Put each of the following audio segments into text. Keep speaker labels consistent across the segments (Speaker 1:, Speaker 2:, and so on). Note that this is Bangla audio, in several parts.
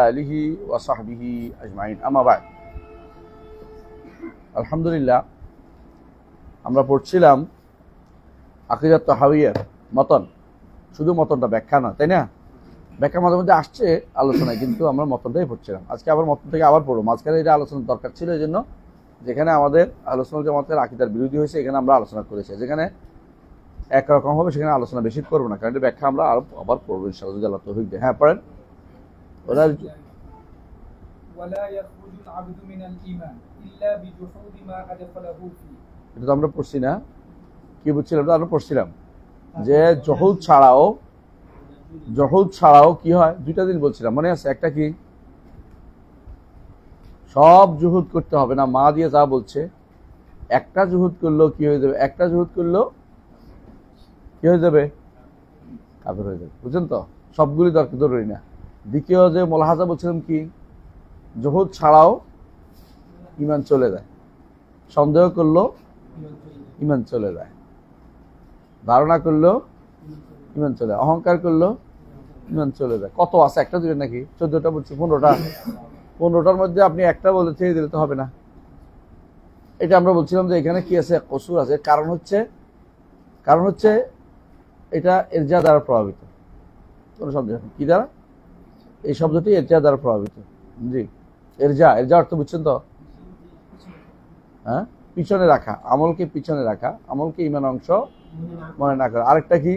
Speaker 1: আলিহি ওয়া সাহবিহি আজমাইন, আম্মা বা'দ। আলহামদুলিল্লাহ, আমরা পড়ছিলাম আকিদাত তাহাউইয়ার মতন, শুধু মতনটা ব্যাখ্যা না, তাই না? ব্যাখ্যা মাঝে মধ্যে আসছে আলোচনায়, কিন্তু আমরা মতনটাই পড়ছিলাম। আজকে আবার মতন থেকে আবার পড়বো। মাঝখানে এটা আলোচনার দরকার ছিল, এই জন্য যেখানে আমাদের আলোচনা জামাতের আকিদার বিরোধী হয়েছে এখানে আমরা আলোচনা করেছি। যেখানে একরকম হবে সেখানে আলোচনা বেশি করবো না, কারণ এটা ব্যাখ্যা আমরা আবার পড়বো ইনশাআল্লাহ, যদি আল্লাহ তৌফিক দেয়। হ্যাঁ, পড়েন। এটা তো আমরা পড়ছি না, কি বুঝছিলাম? আমরা পড়ছিলাম যে জহুদ ছাড়াও কি হয়, দুইটা দিন বলছিলাম, মনে আছে? একটা কি, সব জুহুদ করতে হবে না, মা দিয়ে যা বলছে, একটা জুহুদ করলেও কি হয়ে যাবে, একটা জুহুদ করলেও কি হয়ে যাবে, কাফের হয়ে যাবে। বুঝছেন তো? সবগুলি দরকার জরুরি না। দ্বিতীয় যে মোলাহাজা বলছিলাম কি, জুহুদ ছাড়াও ঈমান চলে যায়, সন্দেহ করলো ঈমান চলে যায়, ধারণা করলো ঈমান চলে যায়, অহংকার করলো ঈমান চলে যায়। কত আছে? একটা দিবেন নাকি? 14টা বলছি, 15টার মধ্যে আপনি একটা বলে ছেড়ে দিলে তো হবে না। এটা আমরা বলছিলাম যে এখানে কি আছে, কসুর আছে। কারণ হচ্ছে এটা ইরজা দ্বারা প্রভাবিত, কোনো সন্দেহ নেই। কি দ্বারা? এই শব্দটি ইরজা দ্বারা প্রভাবিত। জি, ইরজা অর্থ বুঝছেন তো? হ্যাঁ, পিছনে রাখা, আমলকে পিছনে রাখা, আমলকে ঈমান অংশ মনে না করা। আরেকটা কি,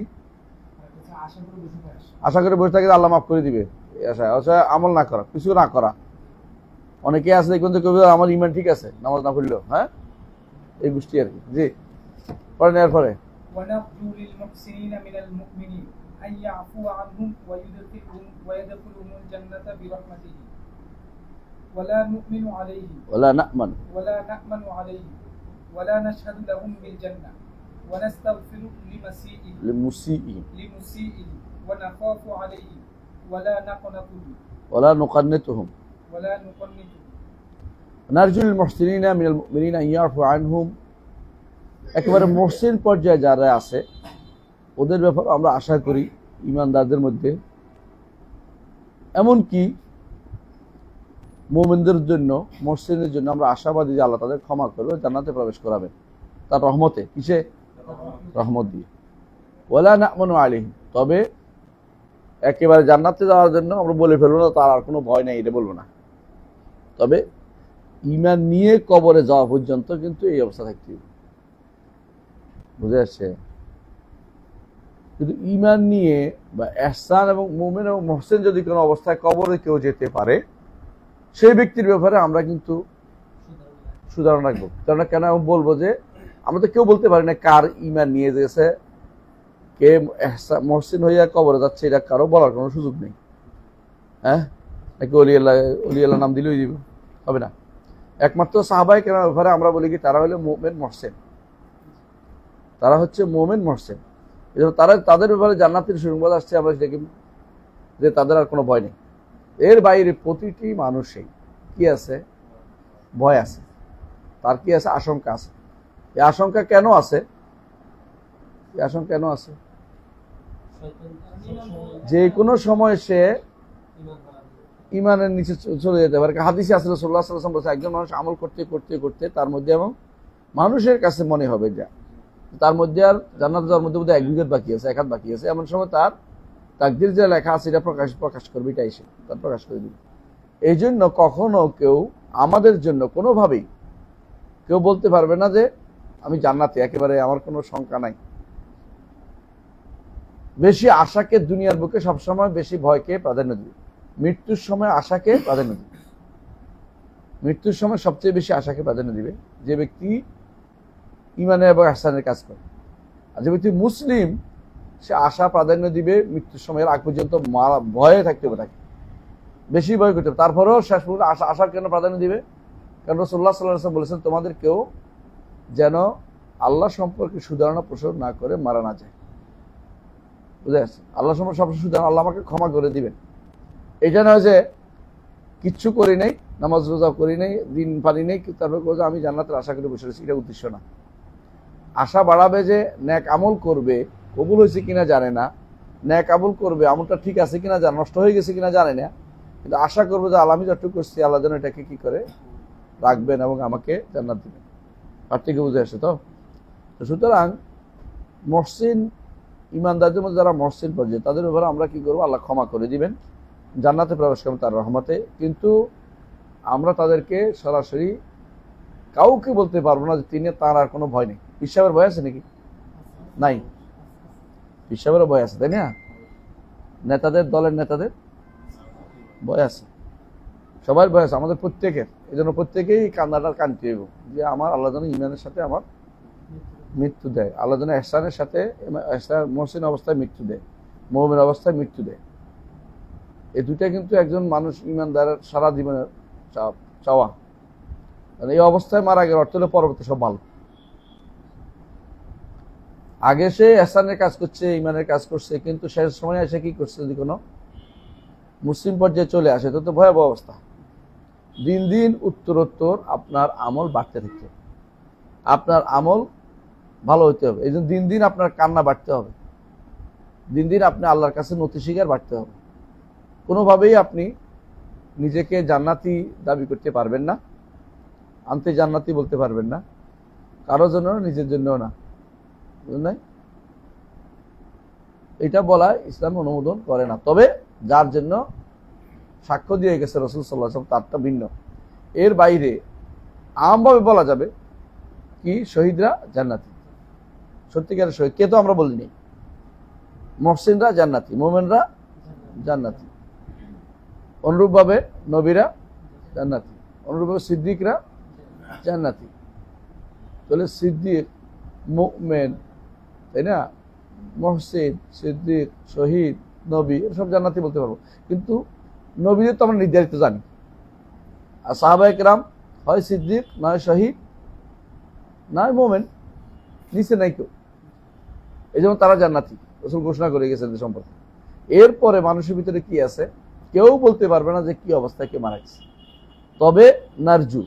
Speaker 1: আশা করে বসে থাকে আল্লাহ মাফ করে দিবে, আশা আমল না করা, কিছু না করা। অনেকে আছে দেখবেন তো, কবি আমার ঈমান ঠিক আছে, নামাজ না পড়লেও, হ্যাঁ, এই গোষ্ঠী আর কি। জি, পরে নেওয়ার পরে ولا نأمن
Speaker 2: ولا نشهد لهم بالجنة ونستغفر لمسيئه ونخاف عليه
Speaker 1: ولا نقنطهم نرجو للمحسنين من المؤمنين أن يعفو عنهم। একেবারে মুহসিন পর্যায়ে যারা আছে ওদের ব্যাপারে আমরা আশা করি, ঈমানদারদের মধ্যে, এমনকি মুমিনদের জন্য, মুহসিনদের জন্য আমরা আশাবাদী যে আল্লাহ তাদের ক্ষমা করবে, জান্নাতে প্রবেশ করাবেন তার রহমতে। কিসে? রহমত দিয়ে। ওয়ালা না'মানু আলাইহিম, তবে একেবারে জান্নাতে যাওয়ার জন্য আমরা বলে ফেলবো না তার আর কোনো ভয় নেই, এটা বলবো না। তবে ঈমান নিয়ে কবরে যাওয়া পর্যন্ত কিন্তু এই অবস্থা থাকতে হবে, বুঝে আসছে? কিন্তু ঈমান নিয়ে বা ইহসান এবং মুমিন এবং মুহসিন যদি কোনো অবস্থায় কবরে কেউ যেতে পারে, সেই ব্যক্তির ব্যাপারে আমরা কিন্তু সুধারণা রাখবো। কেন বলবো যে আমরা তো কেউ বলতে পারি না কার ঈমান নিয়ে গেছে, কে মুহসিন হইয়া কবরে যাচ্ছে, এটা কারো বলার কোনো সুযোগ নেই। হ্যাঁ, নাকি অলিয়াল্লাহ নাম দিলেই দিব? হবে না। একমাত্র সাহাবায়ে কেরামের ব্যাপারে আমরা বলি কি, তারা হলো মুমিন মুহসিন, তারা হচ্ছে মুমিন মুহসিন। তাদের ব্যাপারে জান্নাতের সুসংবাদ আসছে, আমরা দেখি যে তাদের আর কোনো ভয় নেই। এর বাইরে প্রতিটি মানুষই কি আছে, ভয় আছে, তার কি আছে, আশঙ্কা আছে। এই আশঙ্কা কেন আছে? যে কোনো সময় সে ঈমানের নিচে চলে যেতে পারে। হাদিসে আছে রাসূলুল্লাহ সাল্লাল্লাহু আলাইহি ওয়াসাল্লাম বলেছেন, একজন মানুষ আমল করতে করতে করতে তার মধ্যে, এবং মানুষের কাছে মনে হবে যে তার মধ্যে আর জান্নাতে যাওয়ার মধ্যে বোধহয় 1 বিঘত বাকি আছে, 1 হাত বাকি আছে, এমন সময় তার তাকদীর যে লেখা আছে এটা প্রকাশ করবে, এটা এসে তার প্রকাশ করে দিবে। এই জন্য কখনো কেউ আমাদের জন্য কোনোভাবেই কেউ বলতে পারবে না যে আমি জান্নাতে, একেবারে আমার কোনো শঙ্কা নাই। বেশি আশাকে দুনিয়ার বুকে সবসময় বেশি ভয়কে প্রাধান্য দিবে, মৃত্যুর সময় আশাকে প্রাধান্য দিবে। মৃত্যুর সময় সবচেয়ে বেশি আশাকে প্রাধান্য দিবে যে ব্যক্তি ঈমানে এবং ইহসানের কাজ করে। আর যে ব্যক্তি মুসলিম, সে আশা প্রাধান্য দিবে মৃত্যুর সময়ের আগ পর্যন্ত ভয়ে থাকতে হবে, তাকে বেশি ভয় করতে হবে। তারপরেও শেষ পর্যন্ত আশার কেন প্রাধান্য দিবে? কারণ রাসূলুল্লাহ সাল্লাল্লাহু আলাইহি ওয়াসাল্লাম বলেছেন, তোমাদের কেউ যেন আল্লাহ সম্পর্কে সুধারণা পোষণ না করে মারা না যায়। বুঝে আসছে? আল্লাহ সম্পর্কে সবসময় সুধারণা, আল্লাহ আমাকে ক্ষমা করে দিবেন। এটা নয় যে কিচ্ছু করি নাই, নামাজ রোজা করি নাই, দিন পারি নাই, তারপর আমি জান্নাতের আশা করে বসে রয়েছি, এটা উদ্দেশ্য না। আশা বাড়াবে যে নেক আমল করবে, কবুল হয়েছে কিনা জানে না, নেক আমল করবে, আমলটা ঠিক আছে কিনা জানে, নষ্ট হয়ে গেছে কিনা জানে না, কিন্তু আশা করবো যে আল্লাহ আমি যতটুকু করছি আল্লাহ যেন এটাকে কি করে রাখবেন এবং আমাকে জান্নাত দিবেন। পার্থক্য বুঝে আসে তো। সুতরাং মহসিন ইমানদারদের মধ্যে যারা মহসিন পর্যায়ে তাদের ব্যাপারে আমরা কি করবো, আল্লাহ ক্ষমা করে দিবেন, জান্নাতে প্রবেশ করবেন তার রহমতে। কিন্তু আমরা তাদেরকে সরাসরি কাউকে বলতে পারবো না যে তিনি তার আর কোনো ভয় নেই। পিসাবের ভয় আছে নাকি? নাই। পিসাবেরও ভয় আছে, তাই না? নেতাদের, দলের নেতাদের ভয় আছে, সবার ভয় আছে, আমাদের প্রত্যেকের। এই জন্য প্রত্যেকেই কান্নাটার কান্তি হইব যে আমার আল্লাহ যেন ইমানের সাথে আমার মৃত্যু দেয়, আল্লাহ যেন এহসানের সাথে মহসিন অবস্থায় মৃত্যু দেয়, মুমিন অবস্থায় মৃত্যু দেয়। এই দুইটা কিন্তু একজন মানুষ ইমানদারের সারা জীবনের চাওয়া। এই অবস্থায় মারা গেলে অর্থ হলে পরবর্তী সব ভালো। আগে সে এহসানের কাজ করছে, ইমানের কাজ করছে, কিন্তু শেষ সময় এসে কি করছে, যদি কোনো মুসলিম পর্যায়ে চলে আসে তো ভয়াবহ অবস্থা। দিন দিন উত্তরোত্তর আপনার আমল বাড়তে থাকবে, আপনার আমল ভালো হইতে হবে। এই জন্য দিন দিন আপনার কান্না বাড়তে হবে, দিন দিন আপনি আল্লাহর কাছে নতি স্বীকার বাড়তে হবে। কোনোভাবেই আপনি নিজেকে জান্নাতি দাবি করতে পারবেন না, আনতে জান্নাতি বলতে পারবেন না, কারোর জন্য নিজের জন্যও না, বুঝলেন নাই? এটা বলা ইসলাম অনুমোদন করে না। তবে যার জন্য সাক্ষ্য দিয়ে গেছে রাসূল সাল্লাল্লাহু আলাইহি ওয়াসাল্লাম তারটা ভিন্ন। এর বাইরে আমভাবে বলা যাবে কি শহীদরা জান্নাতি, সত্যিকারের শহীদ কে তো আমরা বলিনি। মুহসিনরা জান্নাতি, মুমিনরা জান্নাতি, অনুরূপভাবে নবীরা জান্নাতি, অনুরূপভাবে সিদ্দিকরা জান্নাতি। তাহলে সিদ্দিক, মুমিন, তাই না, মুহসিন, সিদ্দিক, শহীদ, নবী সব জান্নাতি বলতে পারবো। কিন্তু নবীদের তো আমরা নির্ধারিত জানি, আর সাহাবায়ে কেরাম হয় সিদ্দিক, নয় শহীদ, নয় মুমিন, নিচে নাই কেউ। এই জন্য তারা জান্নাতি রাসূল ঘোষণা করে গেছেন সম্পর্কে। এরপরে মানুষের ভিতরে কি আছে কেউ বলতে পারবে না যে কি অবস্থায় কে মারা গেছে। তবে নারজু,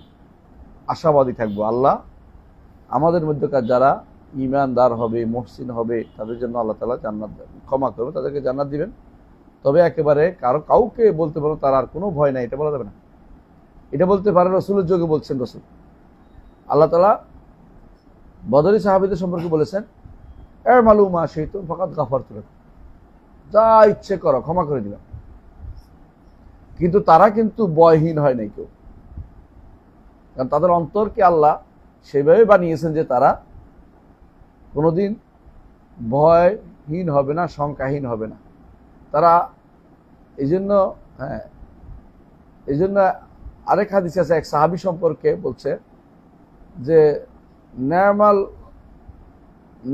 Speaker 1: আশাবাদী থাকবো, আল্লাহ আমাদের মধ্যকার যারা ঈমানদার হবে, মুহসিন হবে, তাদের জন্য আল্লাহ তাআলা জান্নাত ক্ষমা করবে, তাদেরকে জান্নাত দিবেন। তবে একেবারে কাউকে বলতে পারো তার আর কোনো ভয় নাই, এটা বলা যাবে না। এটা বলতে পারে রাসূলের যোগে বলছেন রাসূল। আল্লাহ তাআলা বদরি সাহাবীদের সম্পর্কে বলেছেন, ই'মালু মা শি'তুম ফাকাদ গাফারতু লাকুম, যা ইচ্ছে করো ক্ষমা করে দিলাম। কিন্তু তারা কিন্তু ভয়হীন হয় নাই কেউ, কারণ তাদের অন্তরকে আল্লাহ সেভাবে বানিয়েছেন যে তারা কোনোদিন ভয়হীন হবে না, শঙ্কাহীন হবে না। তারা এই জন্য আরেক হাদিস আছে, এক সাহাবী সম্পর্কে বলছে যে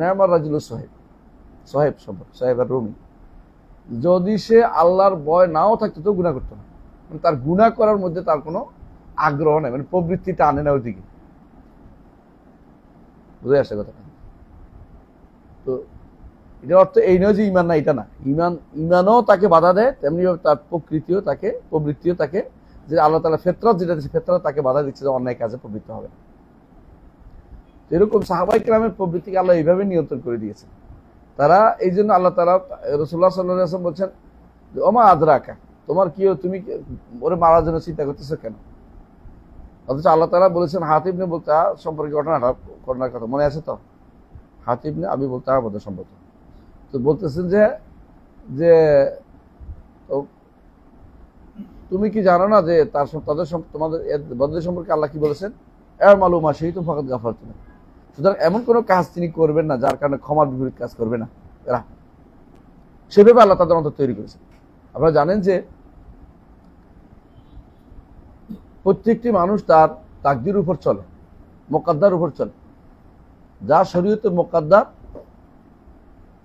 Speaker 1: নেমাল রাজুল সোহেব সম্পর্কে, সোহেব আর রুমি, যদি সে আল্লাহর ভয় নাও থাকতো তো গুনাহ করতো না। মানে তার গুনাহ করার মধ্যে তার কোনো আগ্রহ নেই, মানে প্রবৃত্তিটা আনে না ওইদিকে। বুঝে আসে কথাটা? তো এটার অর্থ এই নয় যে ইমান না, এটা না। ইমানও তাকে বাধা দেয়, তেমনি তার প্রবৃত্তিও তাকে যে আল্লাহ তাআলা ফিতরত যেটা দিয়েছে, ফিতরত তাকে বাধা দিচ্ছে যে অন্যায় কাজে প্রবৃত্ত হবে। এরকম সাহাবায়ে কেরামের প্রবৃত্তিকে আল্লাহ এইভাবে নিয়ন্ত্রণ করে দিয়েছেন। তারা এই জন্য আল্লাহ তাআলা রাসূলুল্লাহ সাল্লাল্লাহু আলাইহি ওয়াসাল্লাম বলছেন যে ওমা আদরাকা, তোমার কি, তুমি ওরে মারার জন্য চিন্তা করতেছো কেন? অথচ আল্লাহ তাআলা বলেছেন হাতিব ইবনে বুলতাহ সম্পর্কে ঘটনার কথা মনে আছে তো? হাতিব ইবনে আবি বুলতাহ বদর সম্পর্কে তো বলতেছেন যে তুমি কি জানো না যে তোমাদের বদর সম্পর্কে আল্লাহ কি বলেছেন, ই'মালু মা শি'তুম ফাকাদ গাফারতু লাকুম। সুতরাং এমন কোনো কাজ তিনি করবেন না যার কারণে ক্ষমার বিপরীত কাজ করবে না এরা, সেভাবে আল্লাহ তাদের অন্তর তৈরি করেছেন। আপনারা জানেন যে প্রত্যেকটি মানুষ তার তাকদীর উপর চলে, মুকদ্দার উপর চলে। যা শরীয়তের মুকদ্দার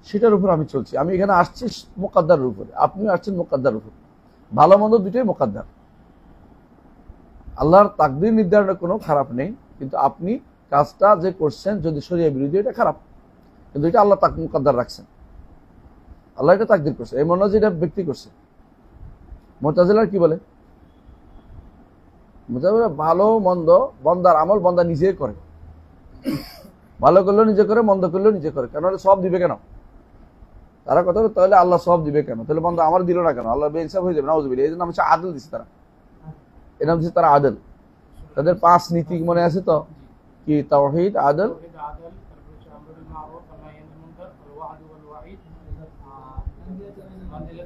Speaker 1: সেটার উপর আমি চলছি। আমি এখানে আসছি মুকদ্দারের উপরে, আপনিও আসছেন মুকদ্দারের উপর। ভালো মন্দ দুটোই মুকদ্দার। আল্লাহর তাকদীর নির্ধারণে কোনো খারাপ নেই, কিন্তু আপনি কাজটা যে করছেন যদি শরীয়ত বিরোধী, এটা খারাপ, কিন্তু এটা আল্লাহ মুকদ্দার রাখছেন, আল্লাহ এটা তাকদীর করছে। এই মনে হয় যে এটা ব্যক্তি করছে। মুতাজিলার কি বলে, ভালো মন্দ বন্দার আমল বন্দা নিজেই করে, ভালো করলেও নিজে করে, মন্দ করলেও নিজে করে। কেন? সব দিবে কেন? তারা কথা বলে তাহলে আল্লাহ সব দিবে কেন, তাহলে বন্ধু আমার দিল না কেন, আল্লাহ বেইনসাফ হয়ে যাবে, নাউযুবিল্লাহ। এই জন্য হচ্ছে আদল দিচ্ছে তারা, এর নাম হচ্ছে তারা আদল। তাদের 5 নীতি মনে আছে তো, কি তাওহীদ, আদল,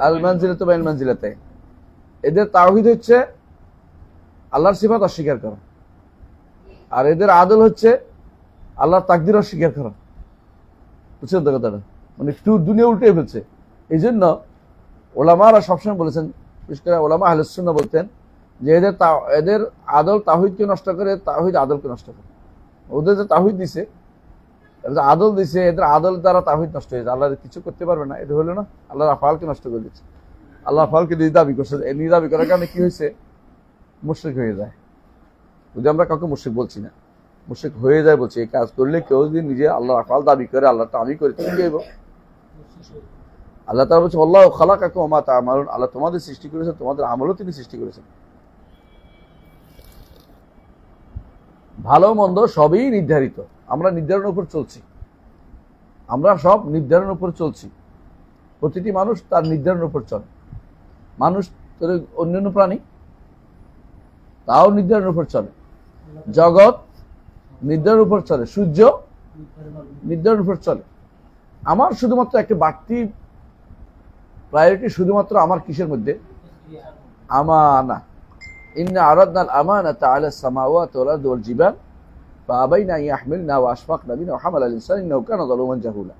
Speaker 1: আল মানজিলাতু বাইনাল মানজিলাতাইন। এদের তাওহীদ হচ্ছে আল্লাহর সিফাত অস্বীকার করা, আর এদের আদল হচ্ছে আল্লাহর তাকদির অস্বীকার করা। বুঝছেন তো কথাটা? মানে একটু দুনিয়া উল্টে ফেলছে। এই জন্য ওলামারা সবসময় বলেছেন, বিশেষ করে ওলামা আহলুস সুন্নাহ বলতেন যে এদের আদল তাওহীদকে নষ্ট করে, তাওহীদ আদলকে নষ্ট করে। ওদের যে তাওহীদ দিছে, আদল দিছে, এদের আদল দ্বারা তাওহীদ নষ্ট হয়েছে, আল্লাহ কিছু করতে পারবে না, এটা হলো না, আল্লাহর আফআলকে নষ্ট করে দিচ্ছে। আল্লাহ আফআলকে নিদাবি করছে, এই নিদাবি করার কারণে কি হয়েছে? মুশরিক হয়ে যায়। যদি আমরা কাউকে মুশরিক বলছি না, মুশরিক হয়ে যায় বলছি। এই কাজ করলে কেউ যদি নিজে আল্লাহর আফআল দাবি করে, আল্লাহটা আমি করি, তুমি কি হইব? আল্লাহ তাআলা বলছে আল্লাহু খালাকাকুম ওয়া মা তা'মালুন, আল্লাহ তোমাদের সৃষ্টি করেছেন, তোমাদের আমলও তিনি সৃষ্টি করেছেন। ভালো মন্দ সবই নির্ধারিত, আমরা নির্ধারণের উপর চলছি, আমরা সব নির্ধারণের উপর চলছি। প্রতিটি মানুষ তার নির্ধারণের উপর চলে। মানুষ অন্যান্য প্রাণী তাও নির্ধারণের উপর চলে, জগৎ নির্ধারণের উপর চলে, সূর্য নির্ধারণের উপর চলে। আমার শুধুমাত্র একটা বাড়তি প্রায়োরিটি শুধুমাত্র আমার কিসের মধ্যে? আমানা। ইন্না আরাদনাল আমানাতা আলাস সামাওয়াতি ওয়াল আরদি ওয়াল জিবাল ফাআবাইনা আন ইয়াহমিলনা ওয়া আশফাকনা মিনহা ওয়া হামালাল ইনসানু ইন্নাহু কানা যালুমান জাহুলা।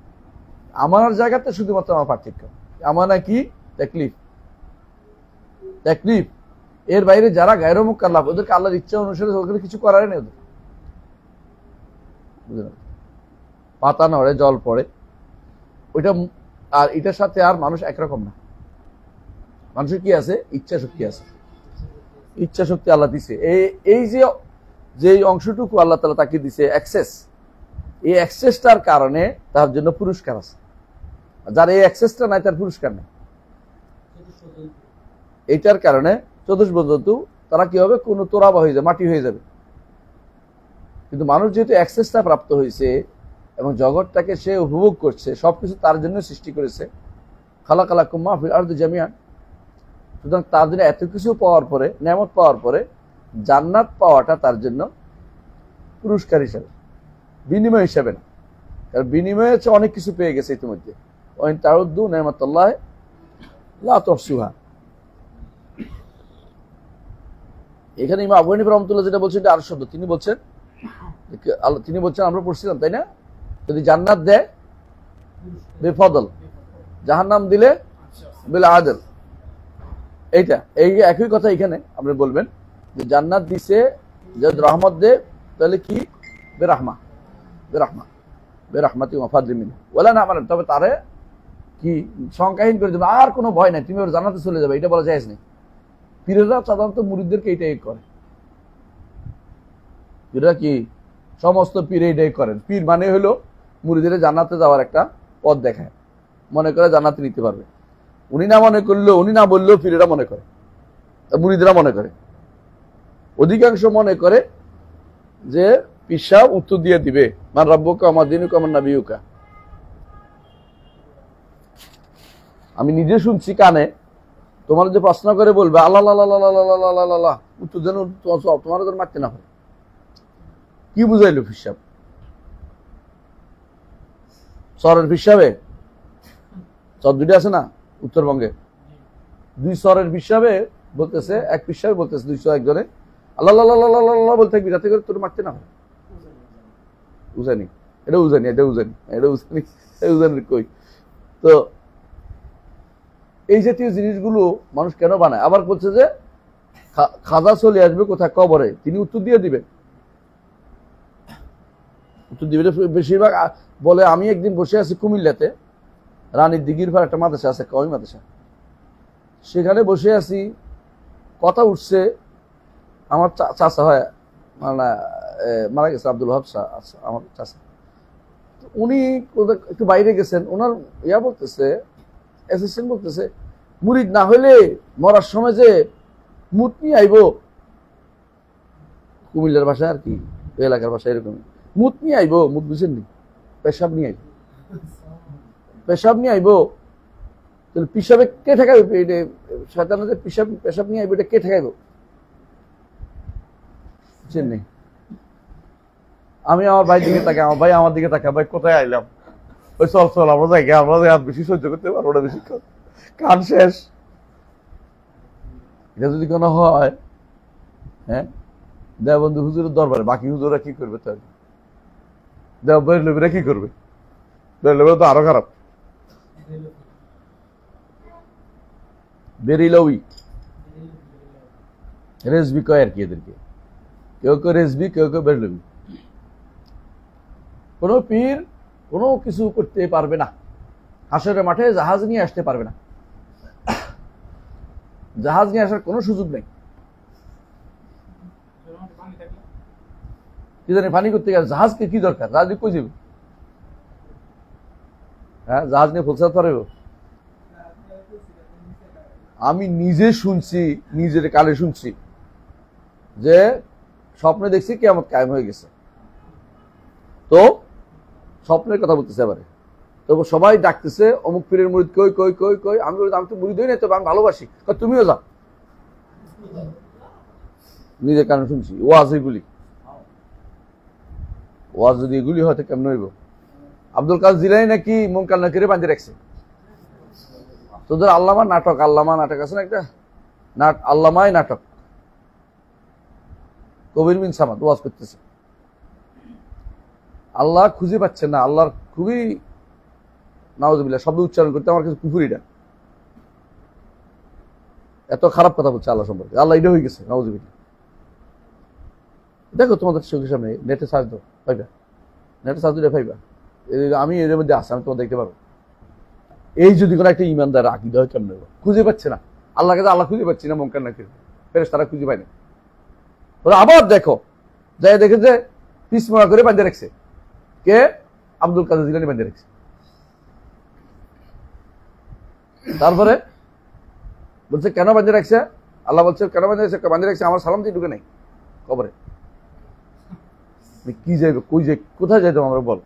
Speaker 1: আমানার জায়গাতে শুধুমাত্র আমার পার্থক্য। আমানা কি? তাকলিফ। তাকলিফ এর বাইরে যারা গায়রে মুকাল্লাফ, ওদেরকে আল্লাহর ইচ্ছা অনুসারে ওখানে কিছু করার নেই ওদের। বুঝলেন? পাতা নড়ে, জল পড়ে, ওইটা আর এটার সাথে আর মানুষ একরকম না। মানুষের কি আছে? ইচ্ছা শক্তি আছে। ইচ্ছা শক্তি আল্লাহ দিছে। এই যে অংশটুকু আল্লাহ তাআলা তাকে দিছে অ্যাক্সেস, এই অ্যাক্সেসটার কারণে তার জন্য পুরস্কার আছে। যার এই অ্যাক্সেসটা নাই তার পুরস্কার নেই। এইটার কারণে চতুষ্পদ তারা কি হবে? কোনো তোরাবা হয়ে যাবে, মাটি হয়ে যাবে। কিন্তু মানুষ যেহেতু অ্যাক্সেসটা প্রাপ্ত হয়েছে এবং জগৎটাকে সে উপভোগ করছে, সবকিছু তার জন্য সৃষ্টি করেছে, খালাকালাকুম মা ফিল আরদি জামিআন। সুতরাং তার জন্য এত কিছু পাওয়ার পরে, নেয়ামত পাওয়ার পরে জান্নাত পাওয়াটা তার জন্য পুরস্কার হিসাবে, বিনিময় হিসাবে না। কারণ বিনিময়ে হচ্ছে অনেক কিছু পেয়ে গেছে ইতিমধ্যে। ওয়াইন তাউদ্দু নি'মাতাল্লাহি লা তুহসুহা। এখানে ইমাম আবু হানিফা রাহমাতুল্লাহ যেটা বলছেন এটা আর শব্দ। তিনি বলছেন আমরা পড়ছিলাম তাই না, যদি জান্নাত দেয় বেফদল, জাহান্নাম দিলে বিল আদল। এইটা এই একই কথা এখানে আপনি বলবেন যে জান্নাত দিছে যদি রহমত দে তাহলে কি? বেরাহমা, বেরাহমা, বেরাহমাতি ওয়া ফাদলি মিন ওয়ালা না মানে, তবে তারে কি সংখ্যাহীন করে দেবে, আর কোনো ভয় নাই, তুমি ওর জান্নাতে চলে যাবে, এটা বলা জায়েজ নেই। পীরেরা সাধারণত মুরিদদেরকে এইটাই করেন। পীরেরা কি সমস্ত পীর এইটাই করেন। পীর মানে হলো মুরিদের জান্নাতে যাওয়ার একটা পথ দেখায়, মনে করে জান্নাতে নিতে পারবে। উনি না মনে করলেও, উনি না বললেও পীরেরা মনে করে, মুরিদরা মনে করে, অধিকাংশ মনে করে যে পীর সাহেব উত্তর দিয়ে দিবে, মান রাব্বুকা ওয়া মা দীনুকা ওয়া মান নাবিয়ুকা। আমি নিজে শুনছি কানে, তোমার যে প্রশ্ন করে বলবে আল্লাহ আল্লাহ, উত্তর যেন তোমার ওদের মারতে না হয়। কি বুঝাইলো পীর সাহেব? সরের পীর সাহেবে সর দুটি আছে না উত্তরবঙ্গে, 2 সরের পীর সাহেবে বলতেছে, এক পীর সাহেব বলতেছে 200 একজনে আল্লাহ আল্লাহ বলতে থাকবি যাতে করে তোর মারতে না হয়। উজানি, এটা উজানি, এটা উজানি, এটা উজানি, উজানির কই। তো এই জাতীয় জিনিসগুলো মানুষ কেন বানায়? আবার বলছে যে খাজা চলে আসবে কোথায়? কবরে, তিনি উত্তর দিয়ে দিবেন, উত্তর দিবে। বেশিরভাগ বলে আমি একদিন বসে আছি কুমিল্লাতে, রানীর দিঘির পার একটা মাদ্রাসা আছে, কওমি মাদ্রাসা, সেখানে বসে আছি, কথা উঠছে, আমার চাচা হয় মানে মারা গেছে, আব্দুল ওয়াহাব আমার চাচা, উনি একটু বাইরে গেছেন, ওনার ইয়া বলতেছে, অ্যাসিস্ট্যান্ট বলতেছে মুরিদ না হইলে মরার সময় যে মুত নিয়ে আইব, কুমিল্লার ভাষায় আর কি, এলাকার ভাষায় এরকম, মুত নিয়ে আইব, মুত বুঝেননি, পেশাব নিয়ে আইব, পেশাব নিয়ে আইব, তাহলে পিসাবে কে ঠেকাইবে? শয়তানের পেশাব নিয়ে আইবে, এটা কে ঠেকাইব? বুঝছেন নি? আমি আমার ভাই দিকে তাকাই, আমার ভাই আমার দিকে তাকাই, ভাই কোথায় আইলাম? ওই চল চল আমরা যাই, আমরা আর বেশি সহ্য করতে পারবো না, বেশি কান শেষ। এটা যদি কোনো হয়, হ্যাঁ, দেওবন্দি হুজুরের দরবারে বাকি হুজুরা কি করবে? তাহলে দেওবন্দিরা কি করবে? বেরলভি তো আরো খারাপ। বেরিলভি রেজবি কয় আর কি এদেরকে, কেউ কেউ রেজবি, কেউ কেউ বেরলভি। কোন পীর কোনো কিছু করতে পারবে না, হাসরের মাঠে জাহাজ নিয়ে আসতে পারবে না, জাহাজ নিয়ে আসার কোনো সুযোগ নেই। কি জানি পানি করতে গেলে জাহাজকে কি দরকার? জাহাজ কই যাবে? হ্যাঁ, জাহাজ নিয়ে পৌঁছাতে পারবে? আমি নিজে শুনছি, নিজের কানে শুনছি যে স্বপ্নে দেখছি কিয়ামত কায়েম হয়ে গেছে। তো স্বপ্নের কথা বলতেছে এবারে, তো সবাই ডাকতেছে অমুক পীরের মুরিদ কই কই কই কই। আমি তো মুরিদ হই না, তবে আমি ভালোবাসি। তুমিও যাও। নিজের কানে শুনছি ওয়াজ, এগুলি ওয়াজ যদি এগুলি হয় তো কেমন হইব? আব্দুল কাদের জিলানী নাকি মুনকার নাকিরে বাঁধে রাখছে। তোদের আল্লামা নাটক আছে না একটা, আল্লামাই নাটক, কবির বিন সামাদ ওয়াজ করতেছে, আল্লাহ খুঁজে পাচ্ছেন না। আল্লাহর খুবই নাউজুবিল্লাহ শব্দ উচ্চারণ করতে আমার কাছে কুফুরিটা, এত খারাপ কথা বলছে আল্লাহ সম্পর্কে। আল্লাহ এটা হয়ে গেছে, নাউজুবিল্লাহ। দেখো তোমাদের চোখের সামনে, নেটে সার্চ দাও, পাইবা, নেটে সার্চ দিলে পাইবা। আমি এর মধ্যে আসি, আমি তোমার দেখতে পারবো। এই যদি কোনো একটা ইমানদার আকীদা হয় কেমন খুঁজে পাচ্ছে না আল্লাহ কাছে, আল্লাহ খুঁজে পাচ্ছি না, মুনকার নাকির ফেরেশতারা খুঁজে পায় না। ওরা আবার দেখো, যাই দেখে যে পিসমা করে বাঁধে রাখছে, কে? আব্দুল কাদের জিলানী বাঁধে রাখছে। তারপরে বলছে কেন বাঁধে রাখছে? আল্লাহ বলছে কেন বাঁধে রাখছে? বাঁধে রাখছে আমার সালাম দিয়ে ঢুকে নাই কবরে। কি যাইবে, কই যাই, কোথায় যাইতাম আমরা? বল,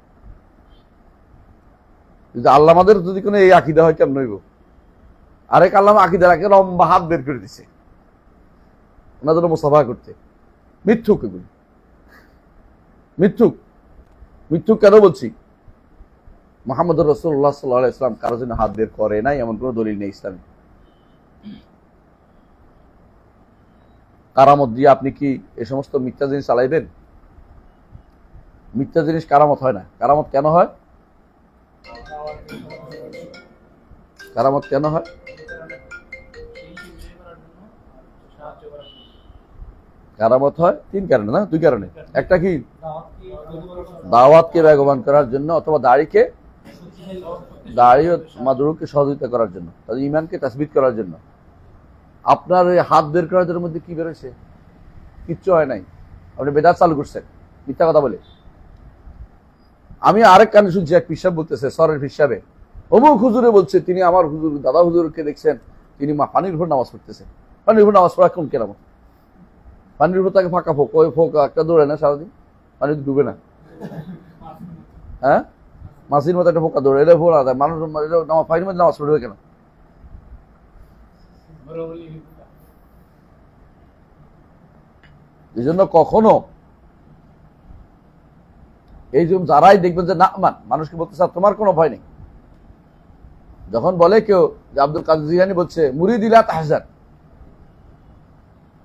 Speaker 1: যদি আল্লাহ আমাদের যদি কোনো এই আকীদা হয় কেমন হইব? আরেক আল্লাহ আকীদা রাখে, লম্বা হাত বের করে দিছে ওনার জন্য মুসাফা করতে। মিথ্যুক, এগুলি মিথ্যুক। মিথ্যুক কেন বলছি? মুহাম্মদ রাসূলুল্লাহ সাল্লাল্লাহু আলাইহি ওয়াসাল্লাম কারোর জন্য হাত বের করে নাই, এমন কোনো দলিল নেই ইসলামে। কারামত দিয়ে আপনি কি এই সমস্ত মিথ্যা জিনিস চালাইবেন? মিথ্যা জিনিস কারামত হয় না। কারামত কেন হয়? কারামত কেন হয়? কারামত হয় তিন কারণে, না দুই কারণে। একটা কি, দাওয়াতকে বেগবান করার জন্য, অথবা দাড়ি ও মাদুরুকে সহযোগিতা করার জন্য, তাদের ইমানকে তাসবিত করার জন্য। আপনার এই হাত বের করার মধ্যে কি বেরোছে? কিচ্ছু হয় নাই, আপনি বেদাত চালু করছেন মিথ্যা কথা বলে। আমি আরেক কানে শুনছি, এক পিসাব বলতেছে, সরের পিসাবে অমুক হুজুরে বলছে, তিনি আমার হুজুর দাদা হুজুরকে দেখছেন, তিনি পানির উপর নামাজ পড়তেছে। পানির উপর নামাজ পড়া কোন কেরামত? পানির উপর তাকে ফাঁকা ফোক, ওই ফোক একটা দৌড়ে না সারাদিন, পানি ডুবে না। হ্যাঁ, মাসির মতো একটা ফোকা দৌড়ে, এটা ফোড়া দেয় মানুষ। পানির মধ্যে নামাজ পড়বে কেন? এই জন্য কখনো এই যে যারাই দেখবেন যে না মানুষকে বলতে স্যার তোমার কোনো ভয় নেই, যখন বলে কেউ যে আব্দুল কাদের জিলানী বলছে মুরিদ ইলা তাহজান,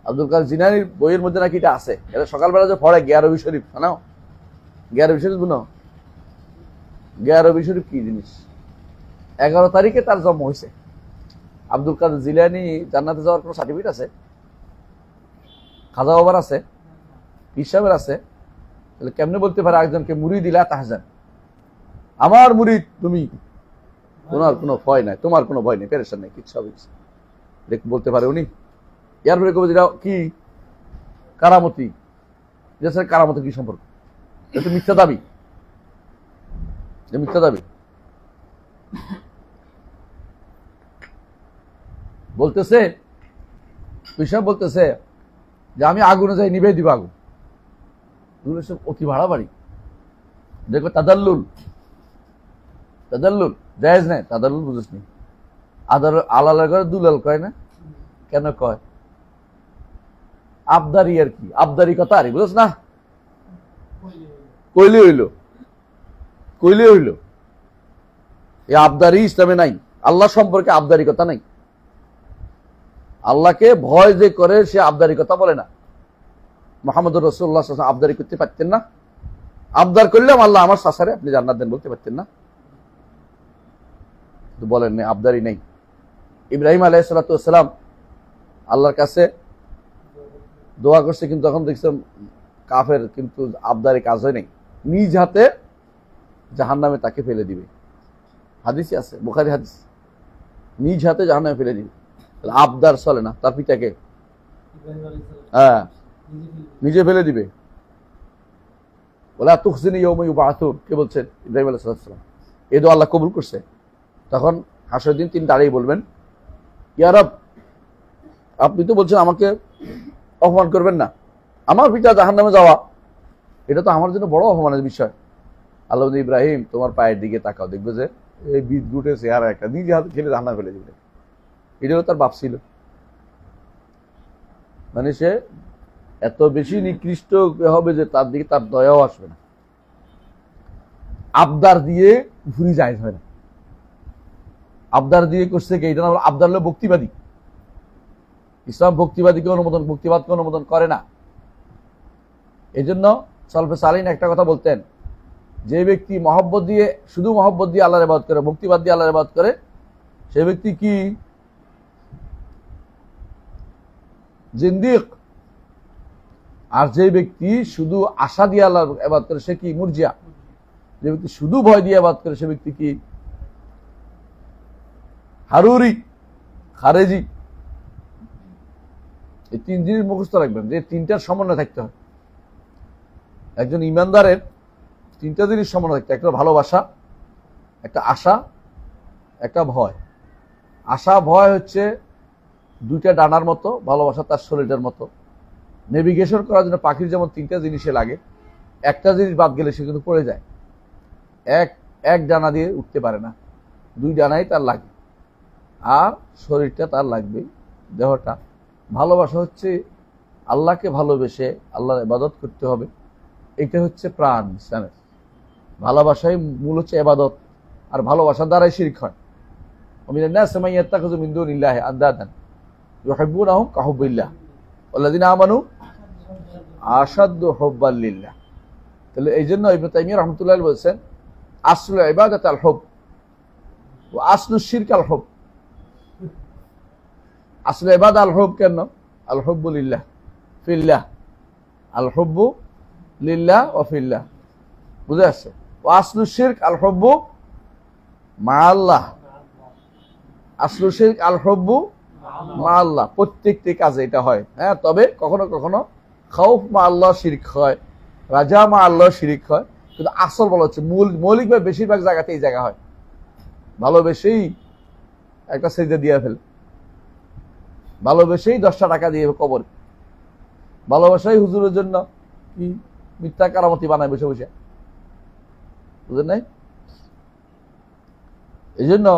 Speaker 1: আব্দুল কাদের জিলানীর বইয়ের মধ্যে নাকি এটা আছে, এটা সকালবেলা যে পড়ে গিয়ারবি শরীফ, শোনাও গিয়ারবি শরীফ বুনো? গিয়ারবি শরীফ কি জিনিস? 11 তারিখে তার জন্ম হয়েছে। আব্দুল কাদের জিলানী জান্নাতে যাওয়ার কোনো সার্টিফিকেট আছে? খাজা বাবার আছে? পীর সাহেবের আছে? তাহলে কেমনে বলতে পারে একজনকে মুরিদ ইলা তাহজান? আমার মুরিদ তুমি, তোমার কোনো ভয় নাই, তোমার কোনো ভয় নেই, পেরেশান নেই, কিচ্ছু হবে বলতে পারে উনি? এরপরে কবে যেটা কি কারামতি, কারামতি কি সম্পর্ক? এটা মিথ্যা দাবি, মিথ্যা দাবি। বলতেছে পিসাব বলতেছে যে আমি আগুনে যাই, নিভে দিব আগুন। এগুলো সব অতি বাড়াবাড়ি। দেখো তাদাল্লুল, তাদাল্লুল জায়েজ নেই, তাদাল্লুল বুঝিস নি। আলালের ঘরে দুলাল কয় না? কেন কয়? আবদারি আর কি, আবদারি কথা আর বুঝছ না? কইলে হইল। এই আবদারি ইসলামে নাই। আল্লাহ সম্পর্কে আবদারি কথা নাই। আল্লাহকে ভয় যে করে সে আবদারি কথা বলে না। মুহাম্মদুর রাসূলুল্লাহ সাল্লাল্লাহু আলাইহি ওয়াসাল্লাম আবদারি করতে পারতেন না? আবদার করলাম আল্লাহ আমার সাসারে আপনি জান্নাত দেন বলতে পারতেন না? বলেন না, আবদারি নেই। ইব্রাহিম আলাইহিস সালাতু ওয়াস সালাম আল্লাহর কাছে দোয়া করছে, কিন্তু তখন দেখছেন কাফের, কিন্তু আবদারি কাজ হয় নাই। নিজ হাতে জাহান্নামে তাকে ফেলে দিবে। হাদিসে আছে, বুখারী হাদিস। নিজ হাতে জাহান্নামে ফেলে দিবে। আবদার চলে না। তার পিতাকে হ্যাঁ নিজে ফেলে দিবে। ওয়ালা তুখজিনি ইয়াওমা ইউবআসুন, কে বলছেন? ইব্রাহিম আলাইহিস সালাম। এই দোয়া আল্লাহ কবুল করছে। তখন হাসরের দিন তিনি দাঁড়িয়ে বলবেন, ইয়া রব, আপনি তো বলছেন আমাকে অপমান করবেন না, আমার পিতা জাহান্নামে যাওয়া এটা তো আমার জন্য বড় অপমানের বিষয়। আল্লাহ বলছেন, ইব্রাহিম তোমার পায়ের দিকে তাকাও, দেখবে যে এই বিদ্যুটের চেহারা একটা নিজে হাতে খেলে জাহান্নামে ফেলে দিবে। এটাও তার বাপ ছিল। মানে সে এত বেশি নিকৃষ্ট হবে যে তার দিকে তার দয়াও আসবে না। আবদার দিয়ে ভুরি জায়েজ হয় না। আবদার দিয়ে করছে কি? এটা না, আবদার হলো ভক্তিবাদী। ইসলাম ভক্তিবাদীকে অনুমোদন, ভক্তিবাদকে অনুমোদন করে না। এই জন্য সলফে সালিহিন একটা কথা বলতেন, যে ব্যক্তি মহব্বত দিয়ে, শুধু মহব্বত দিয়ে আল্লাহর ইবাদত করে, ভক্তিবাদ দিয়ে আল্লাহর ইবাদত করে, সে ব্যক্তি কি? জিন্দিক। আর যে ব্যক্তি শুধু আশা দিয়ে আল্লাহর ইবাদত করে সে কি? মুরজিয়া। যে ব্যক্তি শুধু ভয় দিয়ে ইবাদত করে সে ব্যক্তি কি? হারুরি, খারেজি। এই তিন জিনিস মুখস্থ রাখবেন, যে তিনটার সমন্বয় থাকতে হয়। একজন ইমানদারের তিনটা জিনিস সমন্বয় থাকতে, একটা ভালোবাসা, একটা আশা, একটা ভয়। আশা ভয় হচ্ছে দুইটা ডানার মতো, ভালোবাসা তার শরীরের মতো। নেভিগেশন করার জন্য পাখির যেমন তিনটা জিনিসে লাগে, একটা জিনিস বাদ গেলে সে কিন্তু পড়ে যায়। এক ডানা দিয়ে উঠতে পারে না, দুই ডানাই তার লাগে। আর শরীরটা তার লাগবে, দেহটা। ভালোবাসা হচ্ছে আল্লাহকে ভালোবেসে আল্লাহর ইবাদত করতে হবে, এটা হচ্ছে প্রাণ ইসলামের। ভালোবাসাই মূল হচ্ছে ইবাদত, আর ভালোবাসার দ্বারাই শিরক হয়। ওমিনান নাস মান ইয়াত্তাখিযু মিন দুনিল্লাহি আনদাদান ইউহিব্বুনাহুম কাহুব্বিল্লাহ ওয়াল্লাযিনা আমানু আশাদ্দু হুব্বান লিল্লাহ। তাহলে এই জন্য ইবনে তাইমিয়া রাহমাতুল্লাহ বলেছেন, আসলুল ইবাদাত আল হুব ওয়া আসলুশ শিরক আল হুব। আসলে ইবাদত আল হুব কেন? আল হুব্বু লিল্লাহ ফিল্লাহ, আল হুব্বু লিল্লাহ ওয়া ফিল্লাহ, বুঝে আসছে? ওয়া আসলুশ শিরক আল হুব্বু মা আল্লাহ। আসলুশ শিরক আল হুব্বু মা আল্লাহ। প্রত্যেকটি কাজে এটা হয়। হ্যাঁ, তবে কখনো কখনো খাউফ মা আল্লাহ শিরক হয়, রাজা মা আল্লাহ শিরক হয়, কিন্তু আসল বলা হচ্ছে মৌলিকভাবে বেশিরভাগ জায়গাতে এই জায়গা হয়। ভালোবেসেই একটা সেজদা দিয়ে ফেলে, ভালোবেসেই 10টা টাকা দিয়ে কবর, ভালোবাসাই হুজুরের জন্য কি মিথ্যা কারামতি বানায় বসে বসে, বুঝলেন নাই? এই জন্য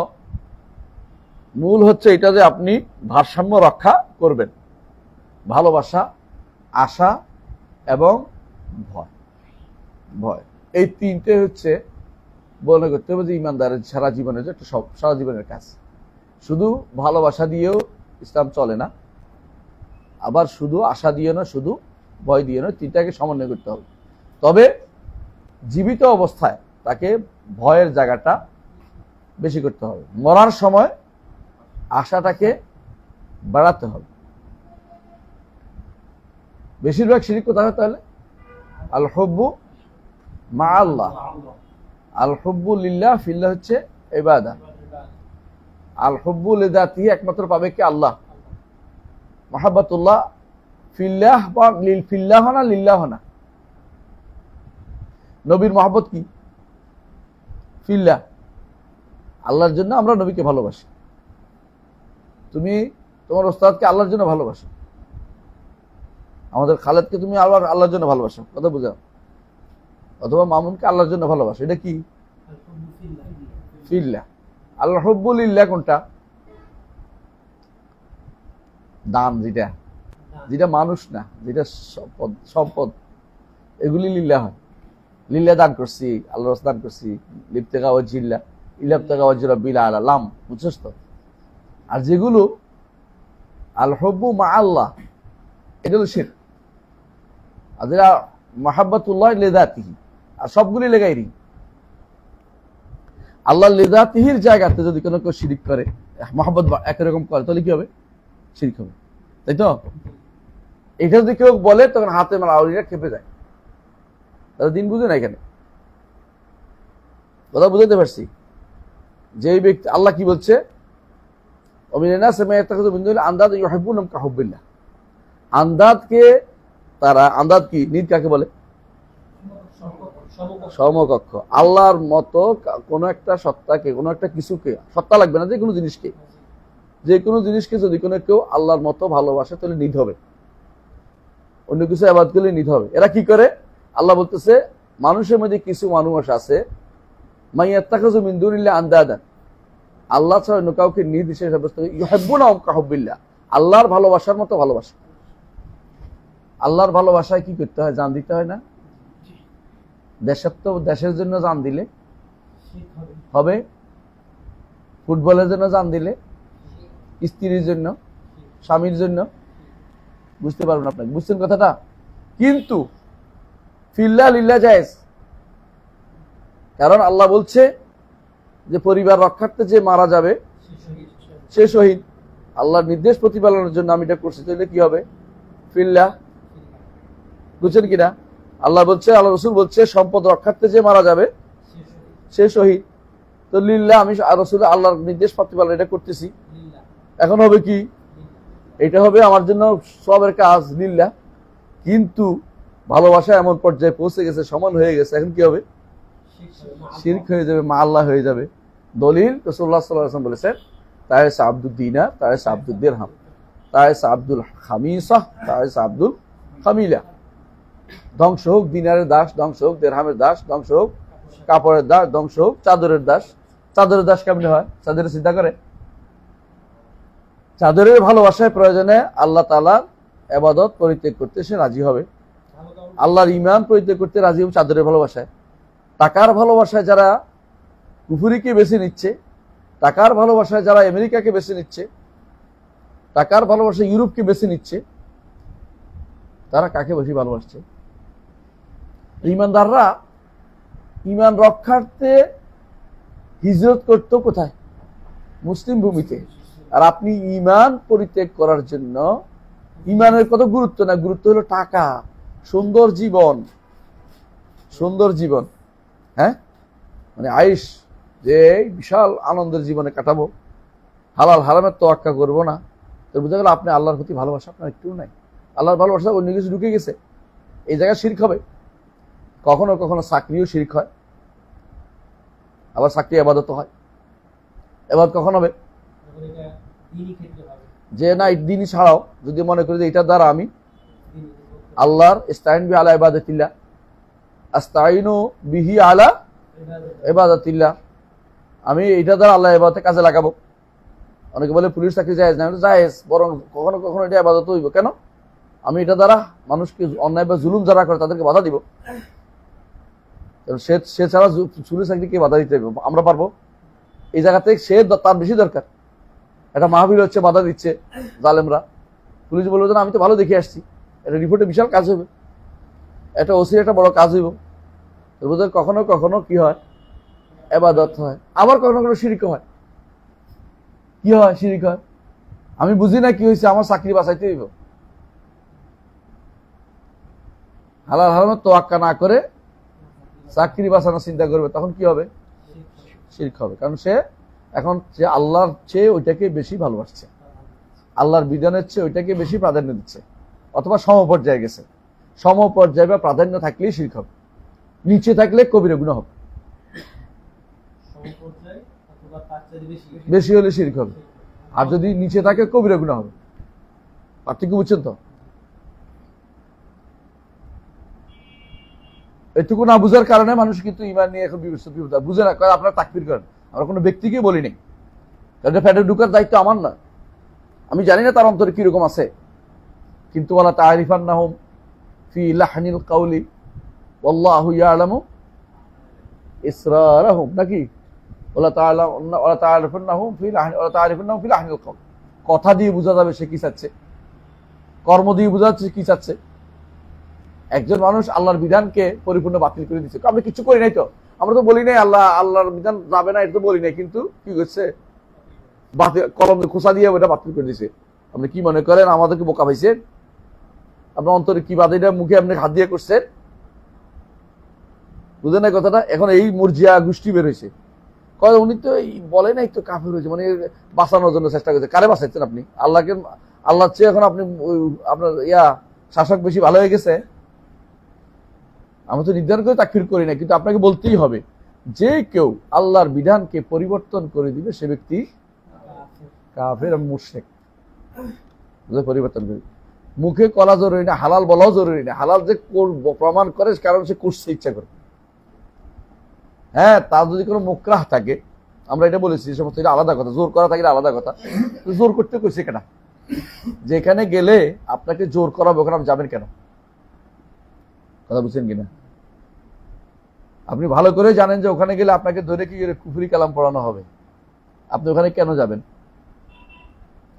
Speaker 1: মূল হচ্ছে এটা যে আপনি ভারসাম্য রক্ষা করবেন, ভালোবাসা, আশা এবং ভয়। ভয়, এই তিনটে হচ্ছে মনে করতে হবে যে ইমানদারের সারা জীবনের যে একটা সারা জীবনের কাজ। শুধু ভালোবাসা দিয়েও ইসলাম চলে না, আবার শুধু আশা দিয়ে না, শুধু ভয় দিয়ে না, তিনটাকে সমন্বয় করতে হবে। তবে জীবিত অবস্থায় তাকে ভয়ের জায়গাটা বেশি করতে হবে, মরার সময় আশাটাকে বাড়াতে হবে। বেশিরভাগ শিরক কোথায় হয় তাহলে? আল হুব্বু মা আল্লাহ। আল হুব্বু লিল্লাহ ফিল্লাহ হচ্ছে ইবাদত। আল হুব্বু লিযাতিহি একমাত্র পাবে কি? আল্লাহ। মাহাব্বাতুল্লাহ ফিল্লাহ বা ফিল্লাহ না লিল্লাহ না। নবীর মহব্বত কি? ফিল্লাহ, আল্লাহর জন্য আমরা নবীকে ভালোবাসি। তুমি তোমার ওস্তাদকে আল্লাহর জন্য ভালোবাসো, আমাদের খালেদকে তুমি আল্লাহর জন্য ভালোবাসো, কথা বুঝাও। অথবা মামুনকে আল্লাহর জন্য ভালোবাসো, এটা কি? ফিল্লাহ। আল্লাহ হুব্বু লিল্লাহ কোনটা? দান, যেটা যেটা মানুষ না, যেটা সম্পদ, সম্পদ, এগুলি লিল্লাহ হয়। লিল্লাহ দান করছি, আল্লাহ রাস্তায় দান করছি, লিপ্তেকা ওয়াজিল্লাহ, ইলাবতেকা ওয়াজি রাব্বিল আলা, লাম, বুঝছস তো? আর যেগুলো আল হুব্বু মা আল্লাহ, এটা হলো শিরক। আর যেটা মাহাব্বাতুল্লাহ লিযাতিহি, আর সবগুলি লেগাইরি। আল্লাহ লিযাতিহির জায়গাতে যদি কোনো কেউ শিরিক করে, মহব্বত একই রকম করে, তাহলে কি হবে? শিরিক হবে, তাই তো? এটা যদি কেউ বলে তখন হাতে মারা আউলিয়া খেপে যায়, তারা দিন বুঝে না। এখানে কথা বুঝাতে পারছি? যে ব্যক্তি, আল্লাহ কি বলছে? আন্দাদকে তারা, আন্দাদ কি, নিদ কাকে বলে? সমকক্ষ। আল্লাহর মতো কোন একটা সত্তাকে, কোন একটা কিছুকে, সত্তা লাগবে না, যে কোনো জিনিসকে, যে কোনো জিনিসকে যদি কোনো কেউ আল্লাহর মতো ভালোবাসে তাহলে নিদ হবে, অন্য কিছু ইবাদত করলে নিদ হবে। এরা কি করে? আল্লাহ বলতেছে মানুষের মধ্যে কিছু মানুষ আছে, মাইয়াত্তাখাযু মিন দুনিল্লাহি আনদাদান, আল্লাহ ছাড়া অন্য কাউকে নিদ হিসেবে সাব্যস্ত করে, ইউহিব্বুনাহুম কাহুব্বিল্লাহ, আল্লাহর ভালোবাসার মতো ভালোবাসা। আল্লাহর ভালোবাসায় কি করতে হয়? জান দিতে হয় না? দেশের তো, দেশের জন্য জান দিলে হবে, ফুটবলের জন্য জান দিলে, স্ত্রীর জন্য, স্বামীর জন্য, বুঝতে পারবেন আপনাকে, বুঝছেন কথাটা? কিন্তু ফিল্লাহ লিল্লাহ জায়েজ, কারণ আল্লাহ বলছে যে পরিবার রক্ষার্থে যে মারা যাবে সে শহীদ। আল্লাহর নির্দেশ প্রতিপালনের জন্য আমি এটা করছি, তাহলে কি হবে? ফিল্লাহ। বুঝছেন কিনা? আল্লাহ বলছে, আল্লাহ রসুল বলছে সম্পদ রক্ষার্থে যে মারা যাবে সে শহীদ। তো লিল্লাহ, আমি রসুল আল্লাহর নির্দেশ প্রতিপালন এটা করতেছি, এখন হবে কি? এটা হবে আমার জন্য সবের কাজ লিল্লাহ। কিন্তু ভালোবাসা এমন পর্যায়ে পৌঁছে গেছে, সমান হয়ে গেছে, এখন কি হবে? শিরক হয়ে যাবে, মা আল্লাহ হয়ে যাবে। দলিল রাসূলুল্লাহ সাল্লাল্লাহু আলাইহি ওয়াসাল্লাম বলেছেন, তায়েস আব্দুদ দিনার, তায়েস আব্দুদ দিরহাম, তায়েস আব্দুল খামিসা, তায়েস আব্দুল খামিলা। ধ্বংস হোক দিনারের দাস, ধ্বংস হোক দিরহামের দাস, ধ্বংস হোক কাপড়ের দাস, ধ্বংস হোক চাদরের দাস। চাদরের দাস কেমন হয়? চাদরের চিন্তা করে? চাদরের ভালোবাসায় প্রয়োজনে আল্লাহ তাআলার ইবাদত পরিত্যাগ করতে সে রাজি হবে, আল্লাহর ঈমান পরিত্যাগ করতে রাজি হবে চাদরের ভালোবাসায়। টাকার ভালোবাসায় যারা কুফরিকে বেছে নিচ্ছে, টাকার ভালোবাসায় যারা আমেরিকাকে বেছে নিচ্ছে, টাকার ভালোবাসায় ইউরোপকে বেছে নিচ্ছে, তারা কাকে বেশি ভালোবাসছে? ঈমানদাররা ঈমান রক্ষার্থে হিজরত করতো কোথায়? মুসলিম ভূমিতে। আর আপনি ঈমান পরিত্যাগ করার জন্য, ঈমানের কত গুরুত্ব না, গুরুত্ব হলো টাকা, সুন্দর জীবন, সুন্দর জীবন, হ্যাঁ, মানে আয়েশ, যে বিশাল আনন্দের জীবনে কাটাবো, হালাল হারামের তোয়াক্কা করবো না। তো বুঝা গেল আপনি আল্লাহর প্রতি ভালোবাসা আপনার একটু নাই, আল্লাহর ভালোবাসা অন্য কিছু ঢুকে গেছে, এই জায়গায় শিরক হবে। কখনো কখনো চাকরিও শিরক হয়, আবার চাকরি ইবাদত হয়। এবার কখন হবে? যে না, দিনই ছাড়াও যদি মনে করি যে এটার দ্বারা আমি আল্লাহর ইস্তাইন বি আলা ইবাদাতিল্লাহ, আস্তাইনু বিহি আলা ইবাদাতিল্লাহ, আমি এটা দ্বারা আল্লাহ ইবাদতে কাজে লাগাবো। অনেকে বলে পুলিশ চাকরি জায়েজ না, জায়েজ, বরং কখনো কখনো এটা ইবাদত হইব। কেন? আমি এটা দ্বারা মানুষকে অন্যায় বা জুলুম যারা করে তাদেরকে বাধা দিব। সে ছাড়া পুলিশ চাকরিকে বাধা দিতে হবে, আমরা পারবো? এই জায়গাতে সে তার বেশি দরকার। একটা মাহফিল হচ্ছে, বাধা দিচ্ছে জালেমরা, পুলিশ বলবে যে আমি তো ভালো দেখে আসছি, এটা রিপোর্টে বিশাল কাজ হবে, এটা ওসি একটা বড় কাজ হইব। কখনো কখনো কি হয়? ইবাদত হয়, আবার কখনো কখনো শিরক হয়। কি হয়? শিরক হয়। আমি বুঝি না কি হয়েছে, আমার চাকরি বাঁচাইতে হইব, হালাল হারামের তোয়াক্কা না করে চাকরি বাঁচানোর চিন্তা করবে, তখন কি হবে? শিরক হবে। কারণ সে এখন সে আল্লাহর চেয়ে ওইটাকে বেশি ভালোবাসছে, আল্লাহর বিধানের চেয়ে ওইটাকে বেশি প্রাধান্য দিচ্ছে, অথবা সমপর্যায়ে গেছে। সমপর্যায়ে বা প্রাধান্য থাকলেই শিরক হবে, নিচে থাকলে কবিরা গুনাহ হবে, বেশি হলে শিরক হবে। আর যদি নিচে থাকে কবিরা গুনাহ হবে। পার্থক্য বুঝছেন তো? এটুকু না বুঝার কারণে মানুষ কিন্তু ঈমান নিয়ে এখন বিপদ বুঝে না, আপনারা তাকফির করেন। আমরা কোনো ব্যক্তিকে বলি নাই, ফ্যাটে ঢুকার দায়িত্ব আমার না, আমি জানি না তার অন্তরে কিরকম আছে, কিন্তু ওয়ালা তারিফান্নাহুম ফি লাহনিল কাউলি ওয়াল্লাহু ইয়ালামু ইসরারাহুম, নাকি ওয়ালা তারিফান্নাহুম ফি লাহনিল কাউল। কথা দিয়ে বোঝা যাবে সে কি চাচ্ছে, কর্ম দিয়ে বোঝা যাচ্ছে কি চাচ্ছে। একজন মানুষ আল্লাহর বিধানকে পরিপূর্ণ বাতিল করে দিচ্ছে, আমরা কিছু করি নাই তো, আমরা তো বলি নাই আল্লাহর বিধান যাবে না, এটা তো বলি নাই, কিন্তু কি করছে, কলম খোসা দিয়ে ওটা বাতিল করে দিছে। আপনি কি মনে করেন আমাদেরকে বোকা পাইছেন? আপনার অন্তরে কি বাদ, এটা মুখে আপনি হাত দিয়ে করছেন, বুঝেন না কথাটা? এখন এই মুরজিয়া গোষ্ঠী বের হয়েছে, কয় উনি তো বলে নাই তো কাফের হয়েছে, মানে বাঁচানোর জন্য চেষ্টা করছে। কারে বাঁচাচ্ছেন আপনি? আল্লাহকে? আল্লাহর চেয়ে এখন আপনি আপনার শাসক বেশি ভালো হয়ে গেছে? আমি তো নির্ধারণ করে তাকফির করি না, কিন্তু আপনাকে বলতেই হবে যে কেউ আল্লাহর বিধানকে পরিবর্তন করে দিবে সে ব্যক্তি কাফের এবং মুশরিক। পরিবর্তন করে মুখে করা জরুরি না, হালাল বলাও জরুরি না, হালাল যে প্রমাণ করে কারণ সে করছে ইচ্ছা করে। হ্যাঁ, তার যদি কোনো মুকরাহ থাকে, আমরা এটা বলেছি সমস্ত, এটা আলাদা কথা, জোর করা থাকলে আলাদা কথা। জোর করতে কইছে কেনা, যেখানে গেলে আপনাকে জোর করাবো ওখানে আপনি যাবেন কেন? কথা বুঝছেন কিনা? আপনি ভালো করে জানেন যে ওখানে গেলে আপনাকে ধরে কি কুফরি কালাম পড়ানো হবে, আপনি ওখানে কেন যাবেন?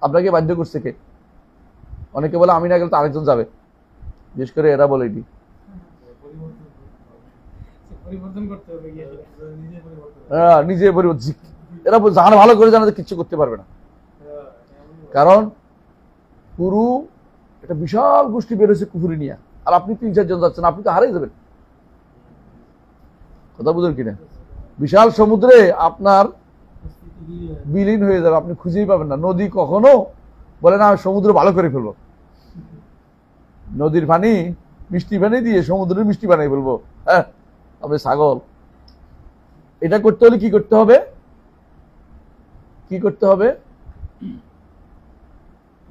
Speaker 1: আপনাকে বাধ্য করছে কে? অনেকে বলে আমি না গেলে তো আরেকজন যাবে, বিশেষ করে এরা বলে এটি নিজে পরিবর্তন। এরা জানে, ভালো করে জানে কিচ্ছু করতে পারবে না, কারণ পুরো একটা বিশাল গোষ্ঠী বেরোছে কুফরি নিয়ে, আর আপনি 3-4 জন যাচ্ছেন, আপনি তো হারিয়ে যাবেন। কথা বুঝলেন কিনা? বিশাল সমুদ্রে আপনার বিলীন হয়ে যাবে, আপনি খুঁজেই পাবেন না। নদী কখনো বলে না আমি সমুদ্র ভালো করে ফেলবো, নদীর পানি মিষ্টি পানি দিয়ে সমুদ্রের মিষ্টি বানাই ফেলবো, হ্যাঁ আপনি ছাগল। এটা করতে হলে কি করতে হবে? কি করতে হবে?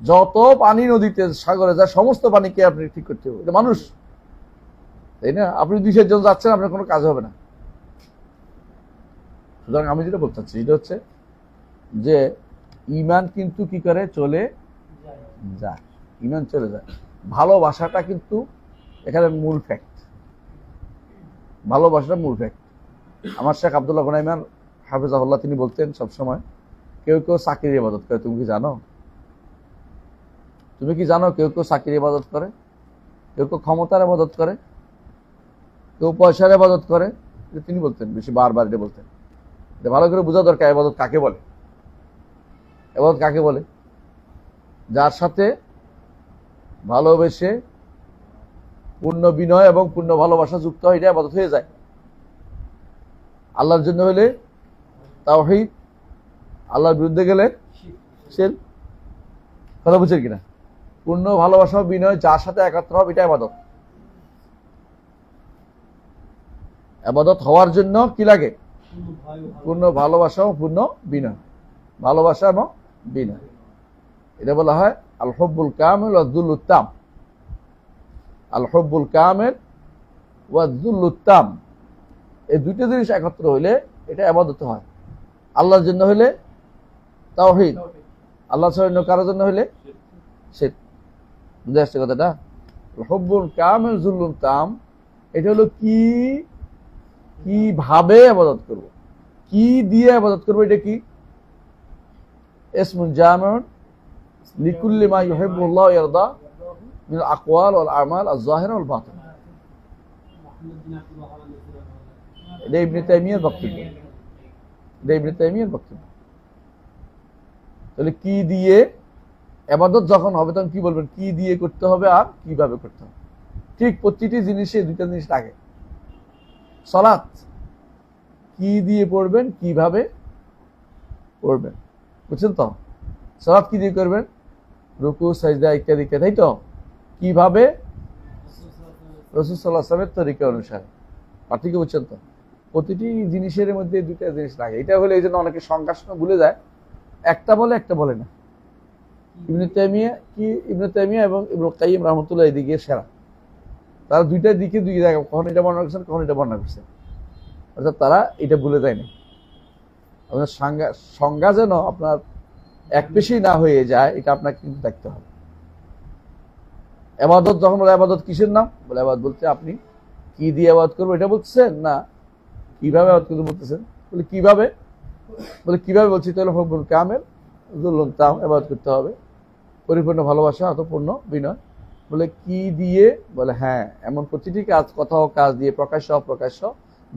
Speaker 1: যত পানি নদীতে সাগরে যায় সমস্ত পানিকে আপনি ঠিক করতে হবে। এটা মানুষ, তাই না? আপনি 200 জন যাচ্ছেন, আপনার কোনো কাজ হবে না। সুতরাং আমি যেটা বলতে চাচ্ছি এটা হচ্ছে যে ঈমান কিন্তু কি করে চলে যায়, ঈমান চলে যায়। ভালোবাসাটা কিন্তু এখানে মূল ফ্যাক্ট, ভালোবাসাটা মূল ফ্যাক্ট। আমার শেখ আব্দুল্লাহ গুনাইমান হাফিজাহুল্লাহ তিনি বলতেন সবসময়, কেউ কেউ চাকরির ইবাদত করে, তুমি কি জানো? তুমি কি জানো কেউ কেউ চাকরির ইবাদত করে, কেউ কেউ ক্ষমতার ইবাদত করে, কেউ পয়সার ইবাদত করে? তিনি বলতেন, বেশি বারবার এটা বলতেন। এটা ভালো করে বোঝা দরকার, ইবাদত কাকে বলে। ইবাদত কাকে বলে? যার সাথে ভালোবেসে পূর্ণ বিনয় এবং পূর্ণ ভালোবাসা যুক্ত হয়, এটা ইবাদত হয়ে যায়। আল্লাহর জন্য হলে তাওহীদ, আল্লাহর বিরুদ্ধে গেলে শিরক। কথা বুঝছেন কিনা? পূর্ণ ভালোবাসা বিনয় যার সাথে একাত্র হবে, এটা ইবাদত। ইবাদত হওয়ার জন্য কি লাগে? পূর্ণ ভালোবাসা ও পূর্ণ বিনয়, ভালোবাসা এবং বিনয়। এটা বলা হয় আল হুব্বুল কামিল ওয়া যুল্লুত তাম। আল হুব্বুল কামিল ওয়া যুল্লুত তাম, এই দুইটা জিনিস একত্র হইলে এটা ইবাদত হয়। আল্লাহর জন্য হইলে তাওহীদ, আল্লাহ ছাড়া অন্য কারোর জন্য হইলে শিরক। বুঝে আসছে কথাটা? হুব্বুল কামিল যুল্লুত তাম, এটা হলো কিভাবে ইবাদত করব, কি দিয়ে ইবাদত করব, এটা কি? ইসমুন জামিউন লিকুল্লি মা ইউহিব্বুল্লাহ ওয়া ইয়ারদা মিনাল আকওয়াল ওয়াল আমাল আয-যাহিরা ওয়াল বাতিন। এটা ইবনে তাইমিয়ার বক্তব্য, এটা ইবনে তাইমিয়ার বক্তব্য। তাহলে কি দিয়ে ইবাদত যখন হবে তখন কি বলবেন? কি দিয়ে করতে হবে আর কিভাবে করতে হবে। ঠিক প্রতিটি জিনিসে দুইটা জিনিস থাকে। সালাত কি দিয়ে পড়বেন, কিভাবে পড়বেন, বুঝছেন তো? সালাত কি দিয়ে করবেন? রুকু, সাজদা ইত্যাদি ইত্যাদি, তাই তো? কিভাবে? রাসূল সাল্লাল্লাহু আলাইহি ওয়াসাল্লামের তরিকা অনুসারে। পার্থক্য বুঝছেন তো? প্রতিটি জিনিসের মধ্যে দুইটা জিনিস লাগে। এটা হলে এই জন্য অনেকে সংঘর্ষ ভুলে যায়, একটা বলে একটা বলে না। ইবনে তাইমিয়া এবং ইবনুল কাইয়িম রাহমাতুল্লাহ এদিকে সেরা, তারা দুইটা দিকে দুই জায়গা, কখন এটা বর্ণনা করছেন, কখন এটা বর্ণনা করছেন, অর্থাৎ তারা এটা ভুলে যায় না। আপনার সংজ্ঞা যেন আপনার এক পেশি না হয়ে যায়, এটা আপনাকে কিন্তু দেখতে হবে। ইবাদত যখন বলে ইবাদত কিসের নাম, বলে ইবাদত বলতে আপনি কি দিয়ে ইবাদত করবো এটা বলছেন না, কিভাবে ইবাদত করতে বলতেছেন। বলে কিভাবে, বলে কিভাবে বলছি, তাহলে হুকুম কামেল যুল্লুন তাম, ইবাদত করতে হবে পরিপূর্ণ ভালোবাসা, অতঃপূর্ণ বিনয়। বলে কি দিয়ে, বলে হ্যাঁ এমন প্রতিটি কাজ, কথা ও কাজ দিয়ে, প্রকাশ্য অপ্রকাশ্য,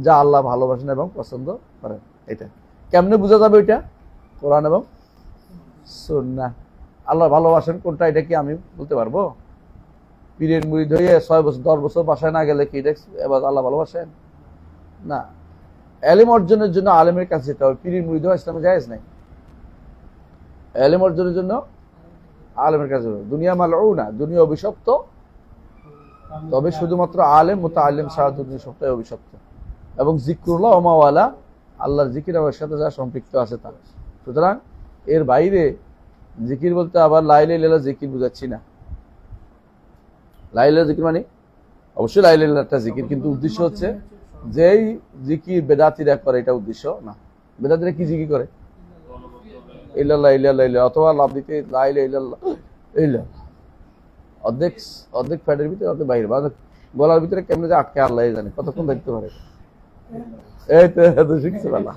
Speaker 1: যা আল্লাহ ভালোবাসেন এবং পছন্দ করেন। এটা কেমনে বোঝা যাবে? ওইটা কোরআন এবং সুন্নাহ। আল্লাহ ভালোবাসেন কোনটা, এটা কি আমি বলতে পারবো? পীরের মুরিদ হয়ে 6 বছর 10 বছর বাসায় না গেলে কি এটা এবার আল্লাহ ভালোবাসেন? না। এলেম অর্জনের জন্য আলেমের কাছে যেতে হবে, পীরের মুরিদ হওয়া ইসলামে জায়েজ নাই। এলেম অর্জনের জন্য আলেমের কাছে যাবে। দুনিয়া মালউনা, দুনিয়া অভিশপ্ত, তবে শুধুমাত্র আলেম মুতাআল্লিম ছাড়া দুনিয়া সবটাই অভিশপ্ত। এবং জিকরুল্লাহ ওয়া মাওয়ালা, আল্লাহর জিকির আমার সাথে যা সম্পৃক্ত আছে তা। সুতরাং এর বাইরে জিকির বলতে আবার লা ইলাহা ইল্লাল্লাহ জিকির বুঝাচ্ছি না। লা ইলাহা জিকির মানে অবশ্যই লা ইলাহা ইল্লাল্লাহ একটা জিকির, কিন্তু উদ্দেশ্য হচ্ছে যেই জিকির বেদাতিরা করে এটা উদ্দেশ্য না। বেদাতিরা কি জিকির করে? ইল্লাল্লাহ ইল্লাল্লাহ ইল্লাল্লাহ, অথবা লাভ দিতে লা ইলাহা ইল্লাল্লাহ ইল্লাল্লাহ, অর্ধেক ফ্যাটের ভিতরে অর্ধেক বাইরে, বা গলার ভিতরে কেমনে যে আটকে আল্লাহ জানে, কতক্ষণ দেখতে পারে। এই তো শিখছে বেলা।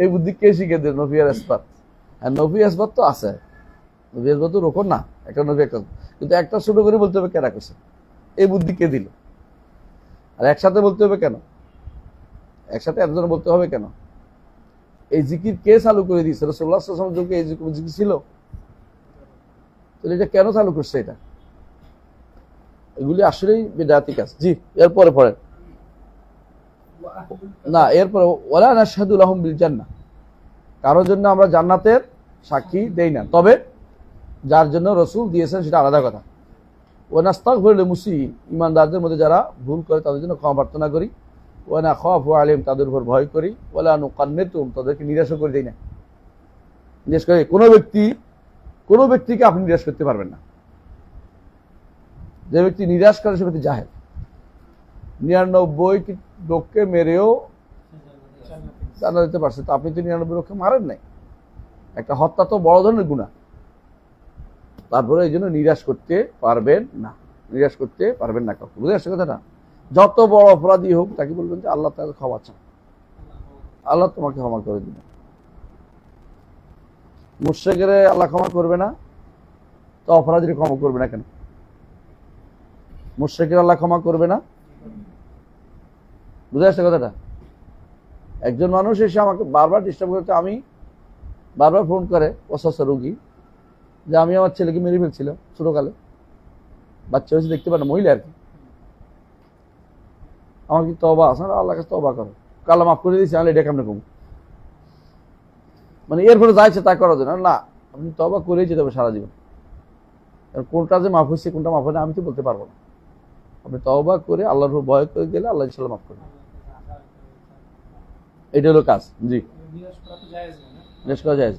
Speaker 1: এই বুদ্ধি কে শিখে দেয়? নফি আর ইসবাত। আর নফি ইসবাত তো আছে, নফি ইসবাত তো রোকন না, একটা নফি একটা, কিন্তু একটা ছোট করে বলতে হবে কেনা করছে, এই বুদ্ধি কে দিল? আর একসাথে বলতে হবে কেন? একসাথে এতজন বলতে হবে কেন? এই জিকির কে চালু করে দিয়েছে? রাসূলুল্লাহ সাল্লাল্লাহু আলাইহি ওয়াসাল্লাম যুগে এই জিকির ছিল? তাহলে এটা কেন চালু করছে? এটা এগুলি আসলেই বিদআতি কাজ। জি, এরপরে পড়ে না, এরপরে ওয়ালা নাশহাদু লাহুম বিল জান্নাহ, কারোর জন্য আমরা জান্নাতের সাক্ষী দেই না, তবে যার জন্য রাসূল দিয়েছেন সেটা আলাদা কথা। ওয়া নাস্তাগফিরু লিল মুসিইন, ঈমানদারদের মধ্যে যারা ভুল করে তাদের জন্য ক্ষমা প্রার্থনা করি। ওয়া নাখাফু আলাইহিম, তাদের উপর ভয় করি। ওয়ালা নুকান্নিতুম, তাদেরকে নিরাশ করে দেই না। নিরাশ করে কোনো ব্যক্তিকে আপনি নিরাশ করতে পারবেন না। যে ব্যক্তি নিরাশ করে সে ব্যক্তি জাহেল। 99 লোককে মেরেও জানা দিতে পারছে, তো আপনি তো 99 লোককে মারেন নাই। একটা হত্যা তো বড় ধরনের গুনাহ। তারপরে এই জন্য নিরাশ করতে পারবেন না, নিরাশ করতে পারবেন না কাউকে। বুঝে আসছে কথাটা? যত বড় অপরাধী হোক তাকে বলবেন যে আল্লাহ তাকে ক্ষমা চান, আল্লাহ তোমাকে ক্ষমা করে দিবেন। মুশরিকের আল্লাহ ক্ষমা করবে না, তো অপরাধীর ক্ষমা করবে না কেন? মুশরিকের আল্লাহ ক্ষমা করবে না, বুঝে আসছে কথাটা? একজন মানুষ এসে আমাকে বারবার ডিস্টার্ব করতে, আমি বারবার ফোন করে অসুস্থ রোগী, যে আমি আমার ছেলেকে মেরে ফেলছিলাম ছোটকালে, বাচ্চা হয়েছে দেখতে পারে না, মহিলা আর কি। আমার কি তওবা আছে? আল্লাহর কাছে তওবা করো, আল্লাহ মাফ করে দিয়েছি, আমি এটা কেমনে কম, মানে এরপরে যাইছে তা করার জন্য না। আপনি তওবা করেই যেতে হবে সারা জীবন। কোনটা যে মাফ হয়েছে কোনটা মাফ হয় না আমি তো বলতে পারবো না। আপনি তওবা করে আল্লাহর উপর ভয় করে গেলে আল্লাহ ইনশাআল্লাহ মাফ করবেন। এটা হলো কাজ। জি, নিরাশ করা জায়েজ।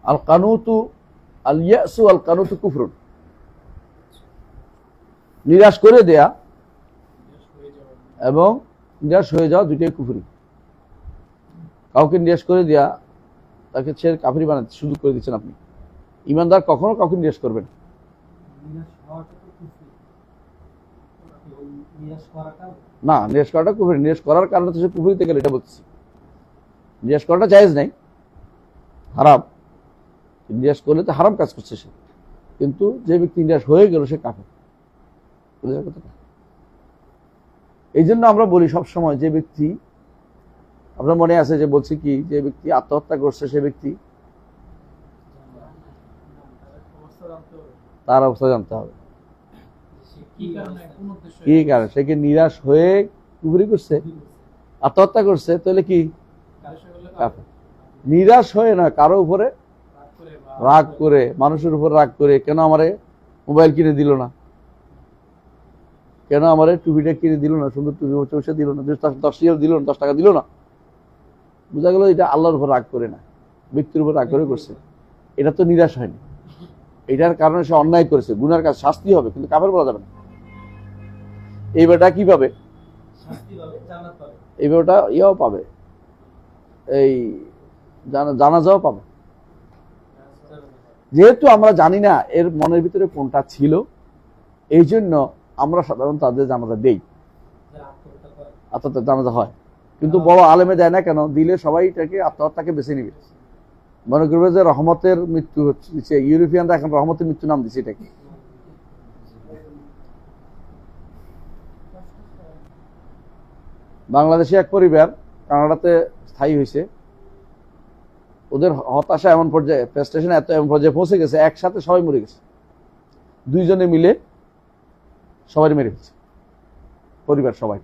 Speaker 1: আল কানুতু আল ইয়াসু আল কানুতু কুফরুন, নিরাশ করে দেয়া এবং নিরাশ হয়ে যাওয়া দুইটাই কুফরি। কাউকে নিরাশ করে দেয়া, তাকে ছেড়ে কাফির বানাতে শুরু করে দিচ্ছেন আপনি। ইমানদার কখনো কাউকে নিরাশ করবেন না। নিরাশ করাটা কুফরি, নিরাশ করার কারণে তো সে কুফরিতে গেল, এটা বলতেছি। নিরাশ করাটা জায়েজ নাই, হারাম। নিরাশ করলে তো হারাম কাজ করছে সে, কিন্তু যে ব্যক্তি নিরাশ হয়ে গেল সে কাফের। এই জন্য আমরা বলি সব সময়, যে ব্যক্তি, আপনার মনে আছে যে বলছি কি, যে ব্যক্তি আত্মহত্যা করছে সে ব্যক্তি তার অবস্থা জানতে হবে, কি কারণে সে কি নিরাশ হয়ে কুফরি করছে, আত্মহত্যা করছে, তাহলে কি কাফের। নিরাশ হয়ে না, কারো উপরে রাগ করে, মানুষের উপর রাগ করে, কেন আমারে মোবাইল কিনে দিল না, কেন আমারে টুপিটা কিনে দিল না, সুন্দর টুপি পয়সা দিল না, 10 রিয়াল দিল না, 10 টাকা দিল না, বোঝা গেল এটা আল্লাহর উপর রাগ করে না, ব্যক্তির উপর রাগ করে করছে। এটা তো নিরাশ হয়নি, এটার কারণে সে অন্যায় করেছে, গুনার কাজ, শাস্তি হবে, কিন্তু কাফের বলা যাবে না। এই বেটা কি পাবে? এই বেটা ইয়াও পাবে, এই জানাজাও পাবে। যেহেতু আমরা জানি না এর মনের ভিতরে কোনটা ছিল, এই জন্য আমরা সাধারণত তাদের জানাজা দেই, আত্মহত্যা জানাজা হয়। কিন্তু বড় আলেমে দেয় না কেন? দিলে সবাই এটাকে আত্মহত্যাকে বেছে নিবে, মনে করবে যে রহমতের মৃত্যু হচ্ছে। ইউরোপিয়ানরা এখন রহমতের মৃত্যু নাম দিচ্ছে এটাকে। বাংলাদেশে এক পরিবার কানাডাতে স্থায়ী হয়েছে, ওদের হতাশা এমন পর্যায়ে, ফ্রাস্ট্রেশন এমন পর্যায়ে পৌঁছে গেছে, একসাথে সবাই মরে গেছে, দুইজনে মিলে সবাই মেরে ফেলছে, পরিবার সবাই,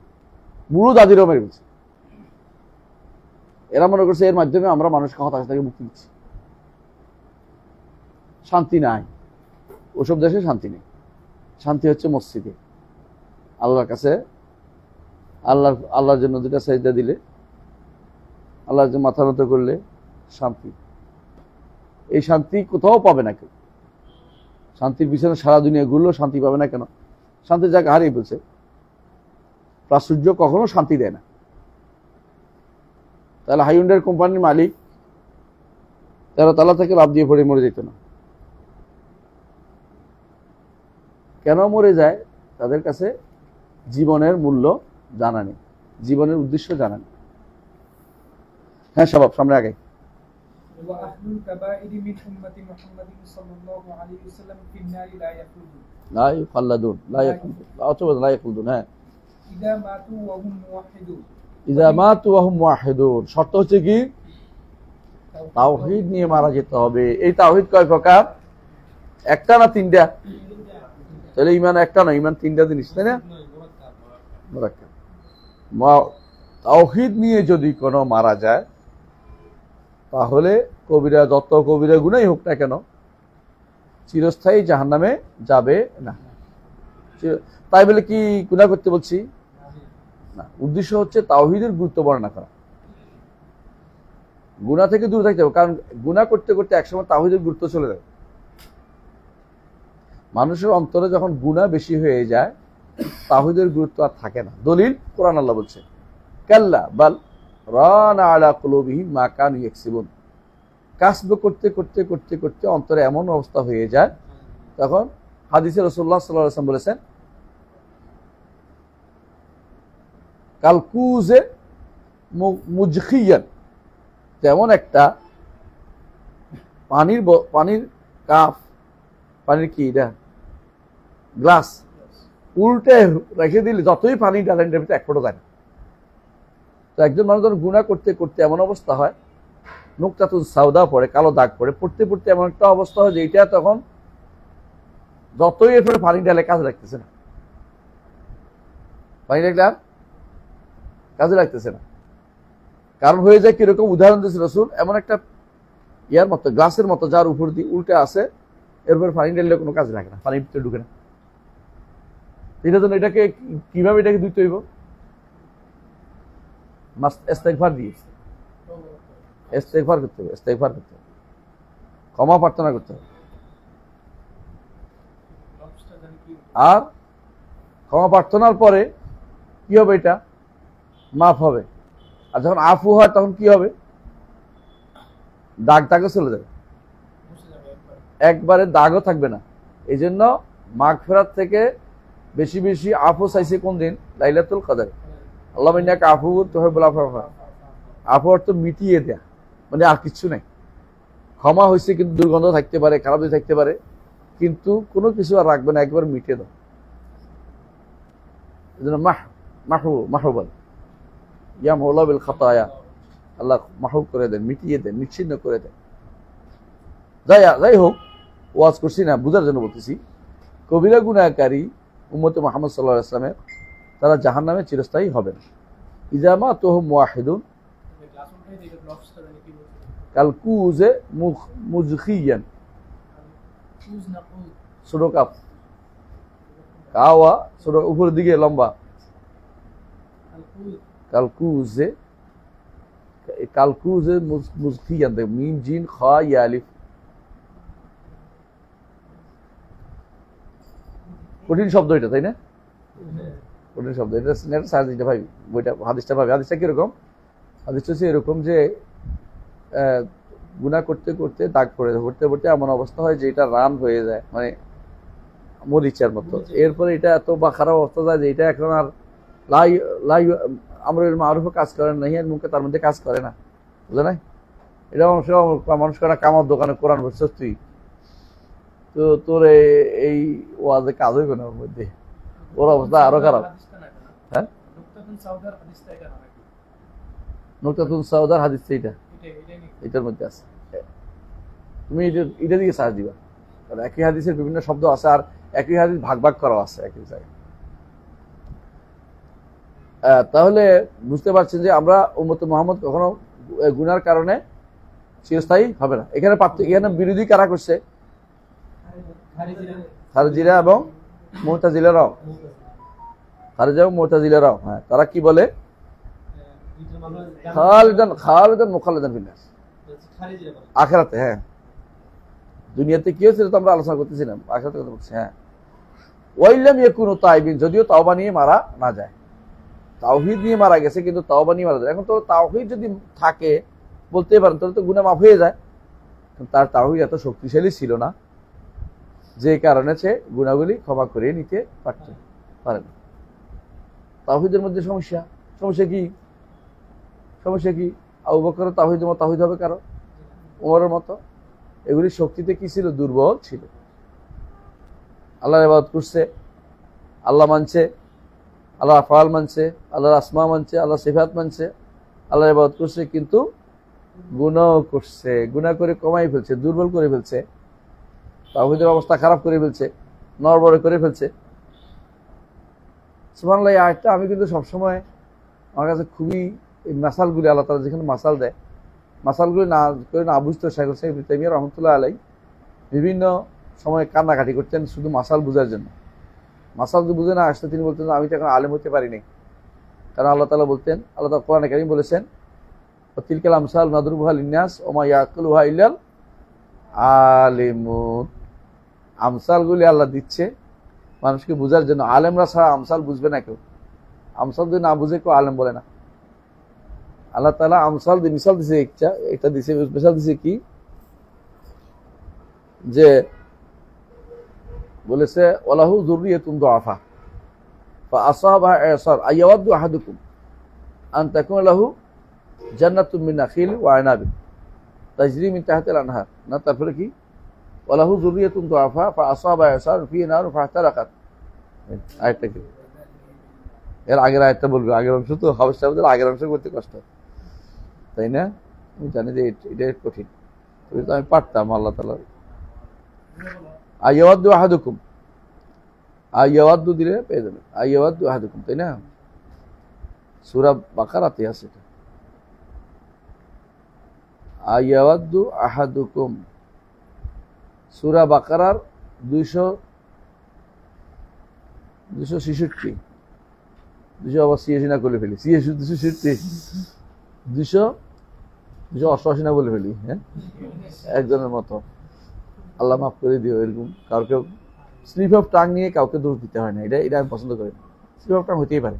Speaker 1: বুড়ো দাদিরও মেরে ফেলছে। এরা মনে করছে এর মাধ্যমে আমরা মানুষকে হতাশা থেকে মুক্তি দিচ্ছি। শান্তি নাই, ওসব দেশে শান্তি নেই। শান্তি হচ্ছে মসজিদে, আল্লাহর কাছে, আল্লাহর জন্য দুটা সাজদা দিলে, আল্লাহর জন্য মাথা নত করলে শান্তি। এই শান্তি কোথাও পাবে না কেউ। শান্তির পিছনে সারা দুনিয়া ঘুরলেও শান্তি পাবে না। কেন? শান্তির জায়গা হারিয়ে ফেলছে। প্রাচুর্য কখনো শান্তি দেয় না। তাহলে হাইউন্ডার কোম্পানির মালিক 13 তলা থেকে লাফ দিয়ে পড়ে মরে যেত না। কেন মরে যায়? তাদের কাছে জীবনের মূল্য জানা নেই, জীবনের উদ্দেশ্য জানা নেই। হ্যাঁ, সবাব সামনে আগে।
Speaker 2: وأهل الكبائر من أمة محمد صلى الله عليه وسلم في النار لا يخلدون
Speaker 1: لا يخلدون لا يخلدون لا يخلدون হ্যাঁ
Speaker 2: إذا ماتوا وهم موحدون
Speaker 1: إذا ماتوا وهم موحدون। শর্ত হচ্ছে কি? তাওহীদ নিয়ে মারা যেতে হবে। এই তাওহীদ কয় প্রকার? একটা না তিনটা? তাহলে ঈমান একটা না, ঈমান তিনটা জিনিস, তাই না? তাওহীদ নিয়ে যদি কোনো মারা যায়, তাহলে কবিরা, যত কবিরা গুনাহই হোক না কেন, চিরস্থায়ী জাহান্নামে যাবে না। তাই বলে কি গুনাহ করতে বলছি না। উদ্দেশ্য হচ্ছে তাওহীদের গুরুত্ব বর্ণনা করা, গুনাহ থেকে দূরে থাকতে হবে। কারণ গুনাহ করতে করতে একসময় তাওহীদের গুরুত্ব চলে যায়। মানুষের অন্তরে যখন গুনাহ বেশি হয়ে যায়, তাওহীদের গুরুত্ব আর থাকে না। দলিল কোরআন, আল্লাহ বলছে কাল্লা বাল রানা আলা কুলুবিহিম মা কানু ইয়াকসিবুন। কাসব করতে করতে করতে করতে অন্তরে এমন অবস্থা হয়ে যায়, তখন হাদিসে রাসূলুল্লাহ সাল্লাল্লাহু আলাইহি ওয়াসাল্লাম বলেছেন কালকুজে মুজখিয়ান, তেমন একটা পানির কাপ, পানির কি এটা, গ্লাস, উল্টে রেখে দিলে যতই পানি ডালেন এক ফোঁটা যায় না। তো একজন মানুষ যখন গুনাহ করতে করতে এমন অবস্থা হয়, নুকতাতুন সাউদা পড়ে, কালো দাগ পড়ে, পড়তে পড়তে এমন একটা অবস্থা হয় যে এটা তখন যতই এরপরে পানি ডালে কাজে লাগতেছে না, পানি ডালে আর কাজে লাগতেছে না। কারণ হয়ে যায় কিরকম? উদাহরণ দিয়েছে রাসূল, এমন একটা ইয়ার মতো, গ্লাসের মতো, যার উপর দিয়ে উল্টে আসে, এরপরে পানি ডাললে কোনো কাজে লাগে না, পানির ভিতরে ঢুকে না। এটার জন্য এটাকে কিভাবে এটাকে ধুইতে হইব? ইস্তেগফার দিয়ে, ইস্তেগফার করতে হবে, ইস্তেগফার করতে হবে, ক্ষমা প্রার্থনা করতে হবে। আর ক্ষমা প্রার্থনার পরে কি হবে? এটা মাফ হবে। আর যখন আফু হয় তখন কি হবে? দাগ দাগও চলে যাবে, একবারে দাগও থাকবে না। এই জন্য মাগফিরাত থেকে বেশি বেশি আফু চাইছে কোন দিন? লাইলাতুল কদর। আল্লাহুম্মা ইন্নাকা আফুউন তুহিব্বুল আফওয়া। আফু অর্থ মিটিয়ে দেয়া, মানে আর কিছু নাই। ক্ষমা হয়েছে কিন্তু দুর্গন্ধ থাকতে পারে, খারাপ দিকে থাকতে পারে, কিন্তু কোনো কিছু আর রাখবে না, একবার মিটিয়ে দাও। এই জন্য মাহবুবান ইয়া মাওলা বিল খাতায়া, আল্লাহ মাহবুব করে দেন, মিটিয়ে দেন, নিচ্ছিন্ন করে দেন। যাই হোক, ওয়াজ করছি না, বুঝার জন্য বলতেছি। কবিরা গুনাহকারী উম্মতে মুহাম্মদ সাল্লাল্লাহু আলাইহি ওয়াসাল্লামের, তারা জাহান্নামে চিরস্থায়ী হবেন। ইযা মাতুহুম মুওয়াহিদুন কালকুজে মুজখিয়ান। ছোট কাপ, কাওয়া ছোট, উপরের দিকে লম্বা, কালকুজে, কালকুজে মুজখিয়ান, মিম জিন খা ইয়া আলিফ। কঠিন শব্দ এটা, তাই না? কঠিন শব্দ এটা। সার্চ দিতে ভাই, বইটা, হাদিসটা ভাবি। হাদিসটা কিরকম? হাদিসটা হচ্ছে এরকম যে গুনাহ করতে করতে দাগ পড়তে পড়তে এমন অবস্থা হয় যে এটা রান হয়ে যায়, মানে মরিচার মতো। এরপরে এটা এত বা খারাপ অবস্থা যায় যে এটা এখন আর লাই লাই আমরুল মারুফ কাজ করে না, নাহিয়ার মুনকার তার মধ্যে কাজ করে না, বুঝলে না? এটা মানুষ করা কামার দোকানে কোরআন বলছিস তুই, তো তোর এই ওয়াজে কাজ হইবে না ওর মধ্যে, ওর অবস্থা আরো খারাপ। হ্যাঁ, নুকতাতুন সাউদার হাদিস এইটা, এটার মধ্যে আছে। তুমি এটা দিকে সার্চ দিবা, কারণ একই হাদিসের বিভিন্ন শব্দ আছে আর একই হাদিস ভাগ ভাগ করা আছে একই জায়গায়। তাহলে বুঝতে পারছেন যে আমরা উম্মত মুহাম্মদ কখনো গুনার কারণে চিরস্থায়ী হবে না। এখানে এখানে বিরোধী কারা করছে? খারিজিরা এবং মুতাজিলারাও। খারিজা এবং মুতাজিলারাও, হ্যাঁ, তারা কি বলে? খালিদান মুখাল্লাদান ফিল নার, আখিরাতে। হ্যাঁ, দুনিয়াতে কি হয়েছে তো আমরা আলোচনা করতেছিলাম, আখিরাতে কথা বলছি। হ্যাঁ, ওয়াইলাম ইয়াকুনু তাইবিন, যদিও তাওবা নিয়ে মারা না যায়, তাওহীদ নিয়ে মারা গেছে কিন্তু তাওবা নিয়ে মারা যায়। এখন তো তাওহীদ যদি থাকে বলতে পারেন তাহলে তো গুনাহ মাফ হয়ে যায়, তার তাওহীদ এত শক্তিশালী ছিল না যে কারণে সে গুনাহগুলি ক্ষমা করে নিতে পারে না। তাওহীদের মধ্যে সমস্যা কি? আবু বকরের তাওহীদের মতো তাওহীদ হবে কারো? ওমরের মতো? এগুলি শক্তিতে কি ছিল? দুর্বল ছিল। আল্লাহর ইবাদত করছে, আল্লাহ মানছে, আল্লাহ আফআল মানছে, আল্লাহর আসমা মানছে, আল্লাহ সিফাত মানছে, আল্লাহর ইবাদত করছে, কিন্তু গুনাহ করছে, গুনাহ করে কমাই ফেলছে, দুর্বল করে ফেলছে, তাওহীদের অবস্থা খারাপ করে ফেলছে, নড়বড়ে করে ফেলছে। সুবহানাল্লাহ, এই আয়াতটা আমি কিন্তু সবসময় আমার কাছে খুবই, এই মাসালগুলি আল্লাহ তাআলা যেখানে মাসাল দেয়, মাসালগুলি না বুঝতে শেখ ইবনে তাইমিয়া রাহমাতুল্লাহ আলাইহি বিভিন্ন সময় কান্নাকাটি করতেন শুধু মাসাল বুঝার জন্য। মাসাল যদি বুঝে না আসতে তিনি বলতেন আমি তো এখন আলেম হতে পারিনি, কারণ আল্লাহ তাআলা বলতেন, আল্লাহ তাআলা কোরআনে কারীম বলেছেন, তিলকাল আমসাল নাদরুবুহা লিন্নাস ওয়া মা ইয়াকুলুহা ইল্লাল আলিমুন। আমসালগুলি আল্লাহ দিচ্ছে মানুষকে বুঝার জন্য, আলেমরা ছাড়া আমসাল বুঝবে না কেউ। আমসাল যদি না বুঝে কেউ আলেম বলে না। আল্লাহ তাআলা আমসাল দিয়ে মিসাল দিছে, একটা দিছে, স্পেশাল দিছে কি, যে বলেছে ওয়ালাহু যুররিয়াতুন দুআফা ফাআসাবাহা ইসার আইয়াওয়াদু আহাদুকুম আন তাকুনা লাহু জান্নাতুম মিন নাখিল ওয়া আনাবিন তাজরি মিন তাহতিল আনহার। না, তারপরে কি, ওয়ালাহু যুররিয়াতুন দুআফা ফাআসাবাহা ইসার ফি নার ফাহতারাকাত। আয়াতটা কি? এর আগের আয়াতটা বলবে, আগের অংশ তো হাফেজ সাহেবদের আগের অংশ করতে কষ্ট, তাই না? আমি জানি যে এটা কঠিন, তো আমি পারতাম। আল্লাহ তাআলা আইয়াওয়াদু আহাদুকুম, আইয়াওয়াদু দিলে পেয়ে যাবেন, আইয়াওয়াদু আহাদুকুম, তাই না? সূরা বাকারাতে আছে এটা, আইয়াওয়াদু আহাদুকুম, সূরা বাকারার 266 286 না করে ফেলি, 288 না বলে ফেলি। হ্যাঁ, একজনের মতো, আল্লাহ মাফ করে দিও। এরকম কাউকে স্লিপ অফ টাং নিয়ে কাউকে দোষ দিতে হয় না, এটা আমি পছন্দ করি না। স্লিপ অফ টাং হতেই পারে।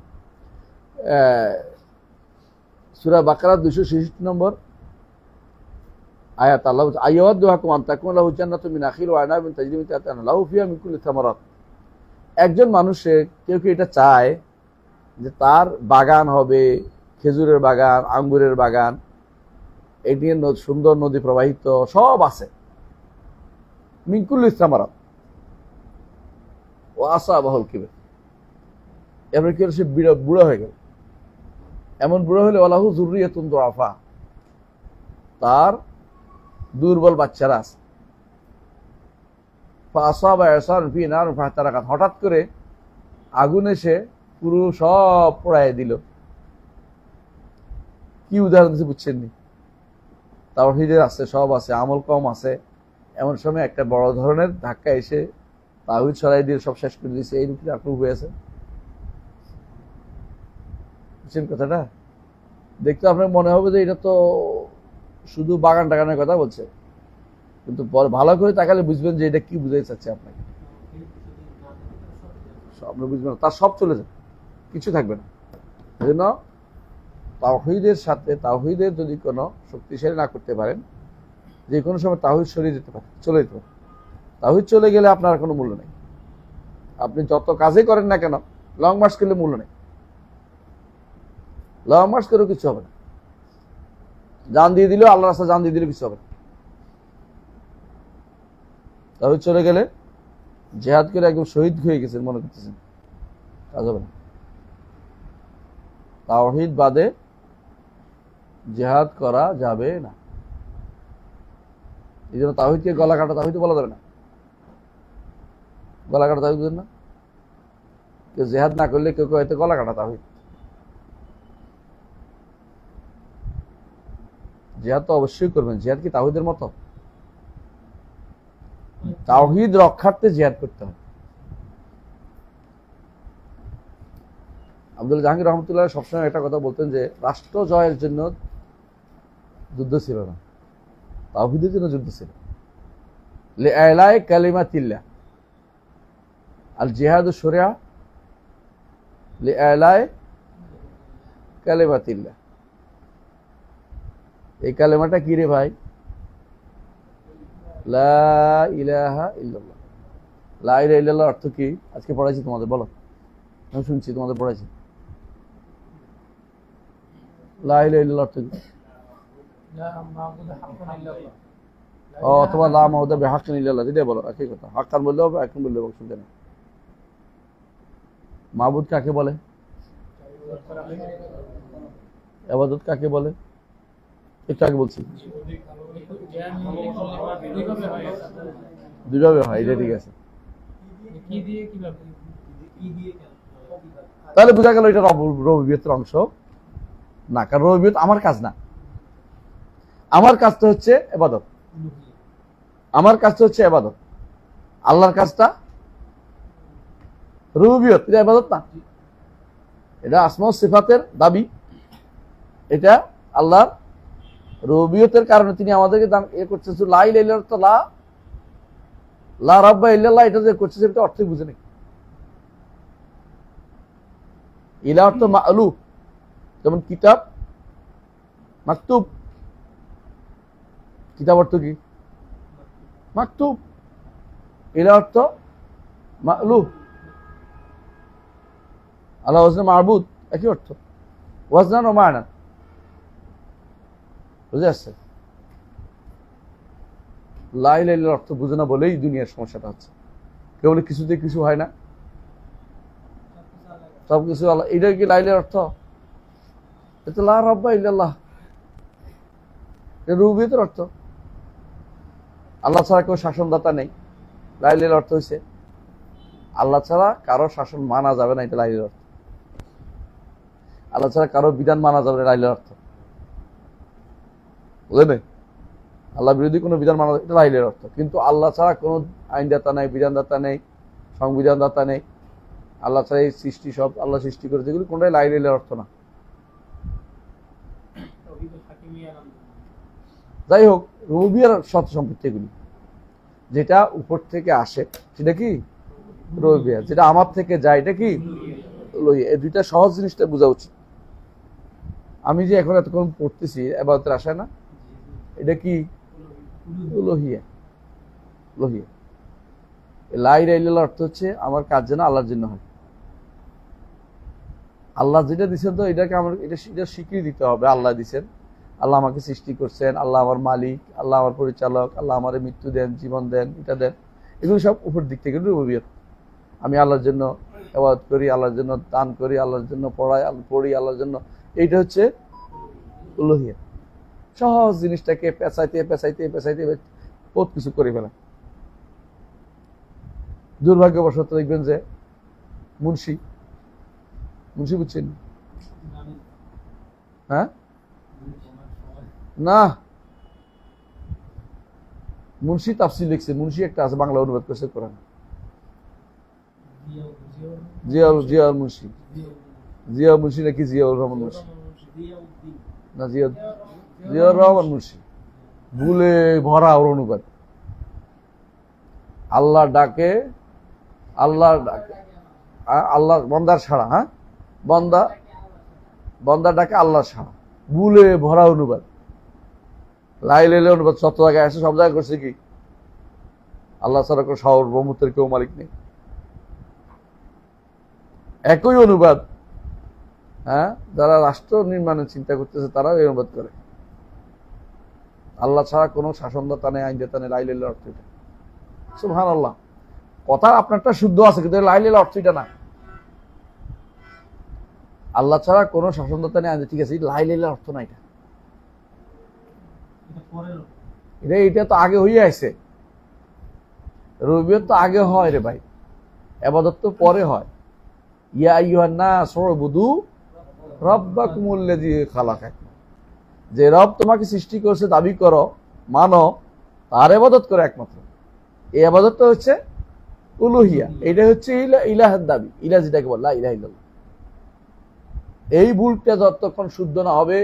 Speaker 1: সূরা বাকারা 266 নম্বর আয়াত, আল্লাহ বলছে আইয়াওয়াদু আহাদুকুম আন তাকুনা লাহু জান্নাতুম মিন নাখিল ওয়া আনাবিন তাজরি মিন তাহতিহা আল-আনহার লাহু ফিহা মিন কুল্লি থামারাত। একজন মানুষের কেউ এটা চায় যে তার বাগান হবে, খেজুরের বাগান, আঙ্গুরের বাগান, এটি সুন্দর নদী প্রবাহিত, সব আছে, মিন কুল্লি থামারাত ওয়া আসাবাহুল কিবর। এবার কি হলো, সে বুড়া হয়ে গেল। এমন বুড়া হলে ওয়ালাহু যুররিয়াতুন দুআফা, তার দুর্বল বাচ্চারা আছে। ফাআসাবা ইসার ফি নার ফাহতারাকাত, হঠাৎ করে আগুন এসে পুরো সব পোড়ায় দিল। কি উদাহরণ দিচ্ছে বুঝছেন নি? তাওহীদের আছে, সব আছে, আমল কম আছে, এমন সময় একটা বড় ধরনের ধাক্কা এসে তাওহীদ সরাই দিয়ে সব শেষ করে দিয়েছে। এই রূপে আপনার উপায় আছে, বুঝছেন কথাটা? দেখতে আপনার মনে হবে যে এটা তো শুধু বাগান টাগানের কথা বলছে, কিন্তু ভালো করে তাকালে বুঝবেন যে এটা কি বুঝাই চাচ্ছে আপনাকে। আপনি বুঝবেন না, তার সব চলে যাবে, কিছু থাকবে না। এই জন্য তাওহীদের সাথে তাওহীদের যদি কোনো শক্তিশালী না করতে পারেন, যে কোনো সময় তাওহীদ সরিয়ে যেতে পারে, চলে যেতে পারে। তাওহীদ চলে গেলে আপনার কোনো মূল্য নেই। আপনি যত কাজই করেন না কেন, লং মার্চ করলে মূল্য নেই। লং মার্চ করেও কিছু হবে না। জান দিয়ে দিলেও, আল্লাহ রাস্তায় জান দিয়ে দিলেও কিছু হবে না। তাওহীদ চলে গেলে জিহাদ করে একদম শহীদ হয়ে গেছেন মনে করতেছেন, কাজ হবে না। তাওহীদ বাদে জিহাদ করা যাবে না। এই জন্য তাওহীদকে গলা কাটা তাওহীদ বলা যাবে না। গলা কাটা তাওহীদ বুঝেন না? কেউ জিহাদ না করলে কেউ হয়তো গলা কাটা তাওহীদ। জিহাদ তো অবশ্যই করবেন। জিহাদ কি তাওহীদের মতো? তাওহীদ রক্ষার্থে জিহাদ করতে হবে। আব্দুল জাহাঙ্গীর রহমতুল্লাহ সবসময় একটা কথা বলতেন যে রাষ্ট্র জয়ের জন্য যুদ্ধ ছিল না, তাওহীদের জন্য যুদ্ধ ছিল। লিআলাই কালিমাতিল্লাহ আল জিহাদু শুরিয়া লিআলাই কালিমাতিল্লাহ। এই কালেমাটা কি রে ভাই? লা ইলাহা ইল্লাল্লাহ। লা ইলাহা ইল্লাল্লাহ অর্থ কি? আজকে পড়াইছি তোমাদের, বলো। আমি শুনছি তোমাদের পড়াইছি। লা ইলাহা ইল্লাল্লাহ অর্থ কি? অথবা লা মাউদা বিহাক্কিন ইল্লাল্লাহ, যেটা বলো একই কথা। হাক্কান বললেও হবে, এখন বললেও শুনতে না। মাবুদ কাকে বলে? ইবাদত কাকে বলে? একটু আগে বলছি, দুইভাবে হয়, এটা ঠিক আছে। তাহলে বোঝা গেল এটা রবিয়তের অংশ না, কারণ রবিয়ত আমার কাজ না। আমার কাজটা হচ্ছে ইবাদত। আমার কাজটা হচ্ছে ইবাদত। আল্লাহর কাজটা রুবুবিয়ত, এটা ইবাদত না। এটা আসমা ও সিফাতের দাবি। এটা আল্লাহর রুবুবিয়তের কারণে তিনি আমাদেরকে দান এ করতেছে। লা ইলাহা ইল্লাল্লাহ, লা রাব্বা ইল্লাল্লাহ, এটা যে করতেছে এটা অর্থই বুঝে নেই। ইলাহ অর্থ মা'লুফ, যেমন কিতাব, মাকতুব। কিতাব অর্থ কি? মাকতুব। ইলাহ অর্থ মা'লুফ। আল্লাহ ওয়াজনা মা'বুদ, একই অর্থ। ওয়াজনান ও মা'নান, বুঝে আসছে? লা ইলাহা ইল্লাল্লাহ অর্থ বুঝে না বলেই দুনিয়ার সমস্যাটা হচ্ছে। কেউ বলে কিছুতে কিছু হয় না, সবকিছু আল্লাহ। এটা কি লা ইলাহার অর্থ? এটা লা রাব্বা ইল্লাল্লাহ, এটা রুবুবিয়তের অর্থ। আল্লাহ ছাড়া কেউ শাসনদাতা নেই। লা ইলাহার অর্থ হইছে আল্লাহ ছাড়া কারো শাসন মানা যাবে না, এটা লা ইলাহার অর্থ। আল্লাহ ছাড়া কারো বিধান মানা যাবে না, লা ইলাহার অর্থ। বুঝলেন? আল্লাহ বিরোধী কোনো বিধান মানা, এটা লা ইলাহার অর্থ। কিন্তু আল্লাহ ছাড়া কোনো আইনদাতা নেই, বিধানদাতা নেই, সংবিধানদাতা নেই। আল্লাহ ছাড়া এই সৃষ্টি সব আল্লাহ সৃষ্টি করেছে, এগুলো কোনটাই লা ইলাহার অর্থ না। যাই হোক, রুবুবিয়্যার সৎ সম্পত্তি এগুলি। যেটা উপর থেকে আসে সেটা কি রুবুবিয়্যাহ, যেটা আমার থেকে যায় এটা কি উলুহিয়্যাহ। এই দুইটা সহজ জিনিসটা বোঝা উচিত। আমি যে এখন এতক্ষণ পড়তেছি ইবাদতের আশায় না, এটা কি উলুহিয়্যাহ। উলুহিয়্যাহ। লা ইলাহা ইল্লাল্লাহ অর্থ হচ্ছে আমার কাজ যেন আল্লাহর জন্য হয়। আল্লাহ যেটা দিচ্ছেন তো এটাকে আমার এটা স্বীকৃতি দিতে হবে। আল্লাহ দিচ্ছেন, আল্লাহ আমাকে সৃষ্টি করছেন, আল্লাহ আমার মালিক, আল্লাহ আমার পরিচালক, আল্লাহ আমার মৃত্যু দেন, জীবন দেন, এটা দেন। এগুলো সব উপর দিক থেকে রুবুবিয়্যাহ। আমি আল্লাহর জন্য ইবাদত করি, আল্লাহর জন্য দান করি, আল্লাহর জন্য পড়ি, আল্লাহর জন্য। এইটা হচ্ছে উলুহিয়্যাহ। সহজ জিনিসটাকে পেঁচাইতে পেঁচাইতে পেঁচাইতে বহুত কিছু করে ফেলা। দুর্ভাগ্যবশত দেখবেন যে মুন্সি বুঝছেন? হ্যাঁ, না, মুন্সি তাফসীর লিখছে। মুন্সি একটা আছে, বাংলা অনুবাদ করছে কোরআন। জিয়াউল মুন্সি, জিয়াউল মুন্সি নাকি জিয়াউর রহমান মুন্সি? না, জিয়াউর রহমান মুন্সি। ভুলে ভরা ওর অনুবাদ। আল্লাহ ডাকে, আল্লাহ ডাকে, আল্লাহ বন্দার ছাড়া, হ্যাঁ, বন্দা বন্দার ডাকে আল্লাহ ছাড়া, ভুলে ভরা অনুবাদ, লাই লেলে অনুবাদ সব জায়গায় আসে, সব জায়গায় করছে কি আল্লাহ ছাড়া কোনো সার্বভৌমত্বের কেউ মালিক নেই। একই অনুবাদ, হ্যাঁ, যারা রাষ্ট্র নির্মাণের চিন্তা করতেছে তারাও এই অনুবাদ করে, আল্লাহ ছাড়া কোনো শাসনদাতা নেই, আইনদাতা নেই, লাই লেলে অর্থ এটা। সুবহানাল্লাহ, কথা আপনারটা শুদ্ধ আছে কিন্তু লাই লেলে অর্থ এটা না। আল্লাহ ছাড়া কোনো শাসনদাতা নেই, ঠিক আছে, লাই লেলে অর্থ না এটা। এটা তো আগে হয়ে আসছে, রবিয়ত তো আগে হয় রে ভাই, ইবাদত তো পরে হয়। ইয়া আইয়ুহান নাস উবুদু রাব্বাকুমুল্লাযী খালাকাকুম, যে রব তোমাকে সৃষ্টি করেছে দাবি করো, মানো, তার ইবাদত করো একমাত্র। এই ইবাদতটা হচ্ছে উলুহিয়া, এটা হচ্ছে ইলাহের দাবি, ইলাহ যেটাকে বলে লা ইলাহা ইল্লাল্লাহ। এই ভুলটা যতক্ষণ শুদ্ধ না হবে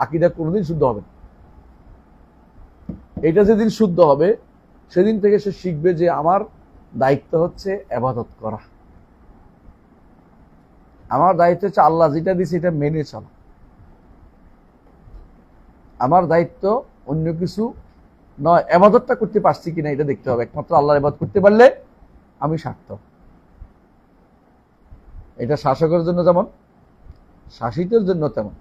Speaker 1: আকীদা কোনোদিন শুদ্ধ হবে না। এটা যেদিন শুদ্ধ হবে সেদিন থেকে সে শিখবে যে আমার দায়িত্ব হচ্ছে ইবাদত করা, আমার দায়িত্ব হচ্ছে আল্লাহ যেটা দিয়েছে এটা মেনে চলা, আমার দায়িত্ব অন্য কিছু নয়। ইবাদতটা করতে পারছি কিনা এটা দেখতে হবে, একমাত্র আল্লাহর ইবাদত করতে পারলে আমি সার্থক। এটা শাসকের জন্য যেমন, শাসিতের জন্য তেমন,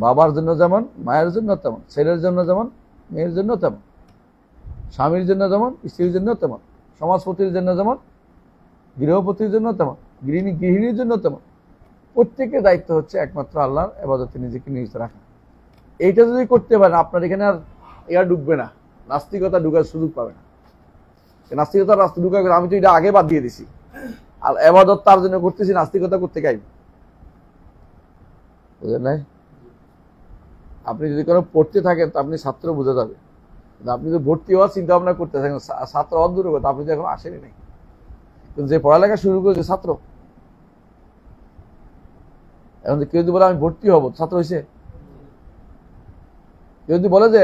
Speaker 1: বাবার জন্য যেমন, মায়ের জন্য তেমন, ছেলের জন্য যেমন, মেয়ের জন্য তেমন, স্বামীর জন্য যেমন, স্ত্রীর জন্য তেমন, সমাজপতির জন্য যেমন, গৃহপতির জন্য তেমন, গৃহিণীর জন্য তেমন। প্রত্যেকের দায়িত্ব হচ্ছে একমাত্র আল্লাহর ইবাদতে নিজেকে নিয়োজিত রাখা। এইটা যদি করতে পারেন আপনার এখানে আর ডুববে না, নাস্তিকতা ঢুকার সুযোগ পাবে না। নাস্তিকতার রাস্তা ঢুকা, আমি তো এটা আগে বাদ দিয়ে দিছি, আর ইবাদত তার জন্য করতেছি, নাস্তিকতা করতে গাইব, বুঝলেন নাই? আপনি যদি কোনো পড়তে থাকেন তো আপনি ছাত্র বোঝা যাবে, আপনি যদি ভর্তি হওয়ার চিন্তা ভাবনা করতে থাকেন, ছাত্র অদূর কথা, আপনি তো এখন আসেনি নাই, কিন্তু যে পড়ালেখা শুরু করেছে ছাত্র, এখন কেউ যদি বলে আমি ভর্তি হবো, ছাত্র হয়েছে? কেউ যদি বলে যে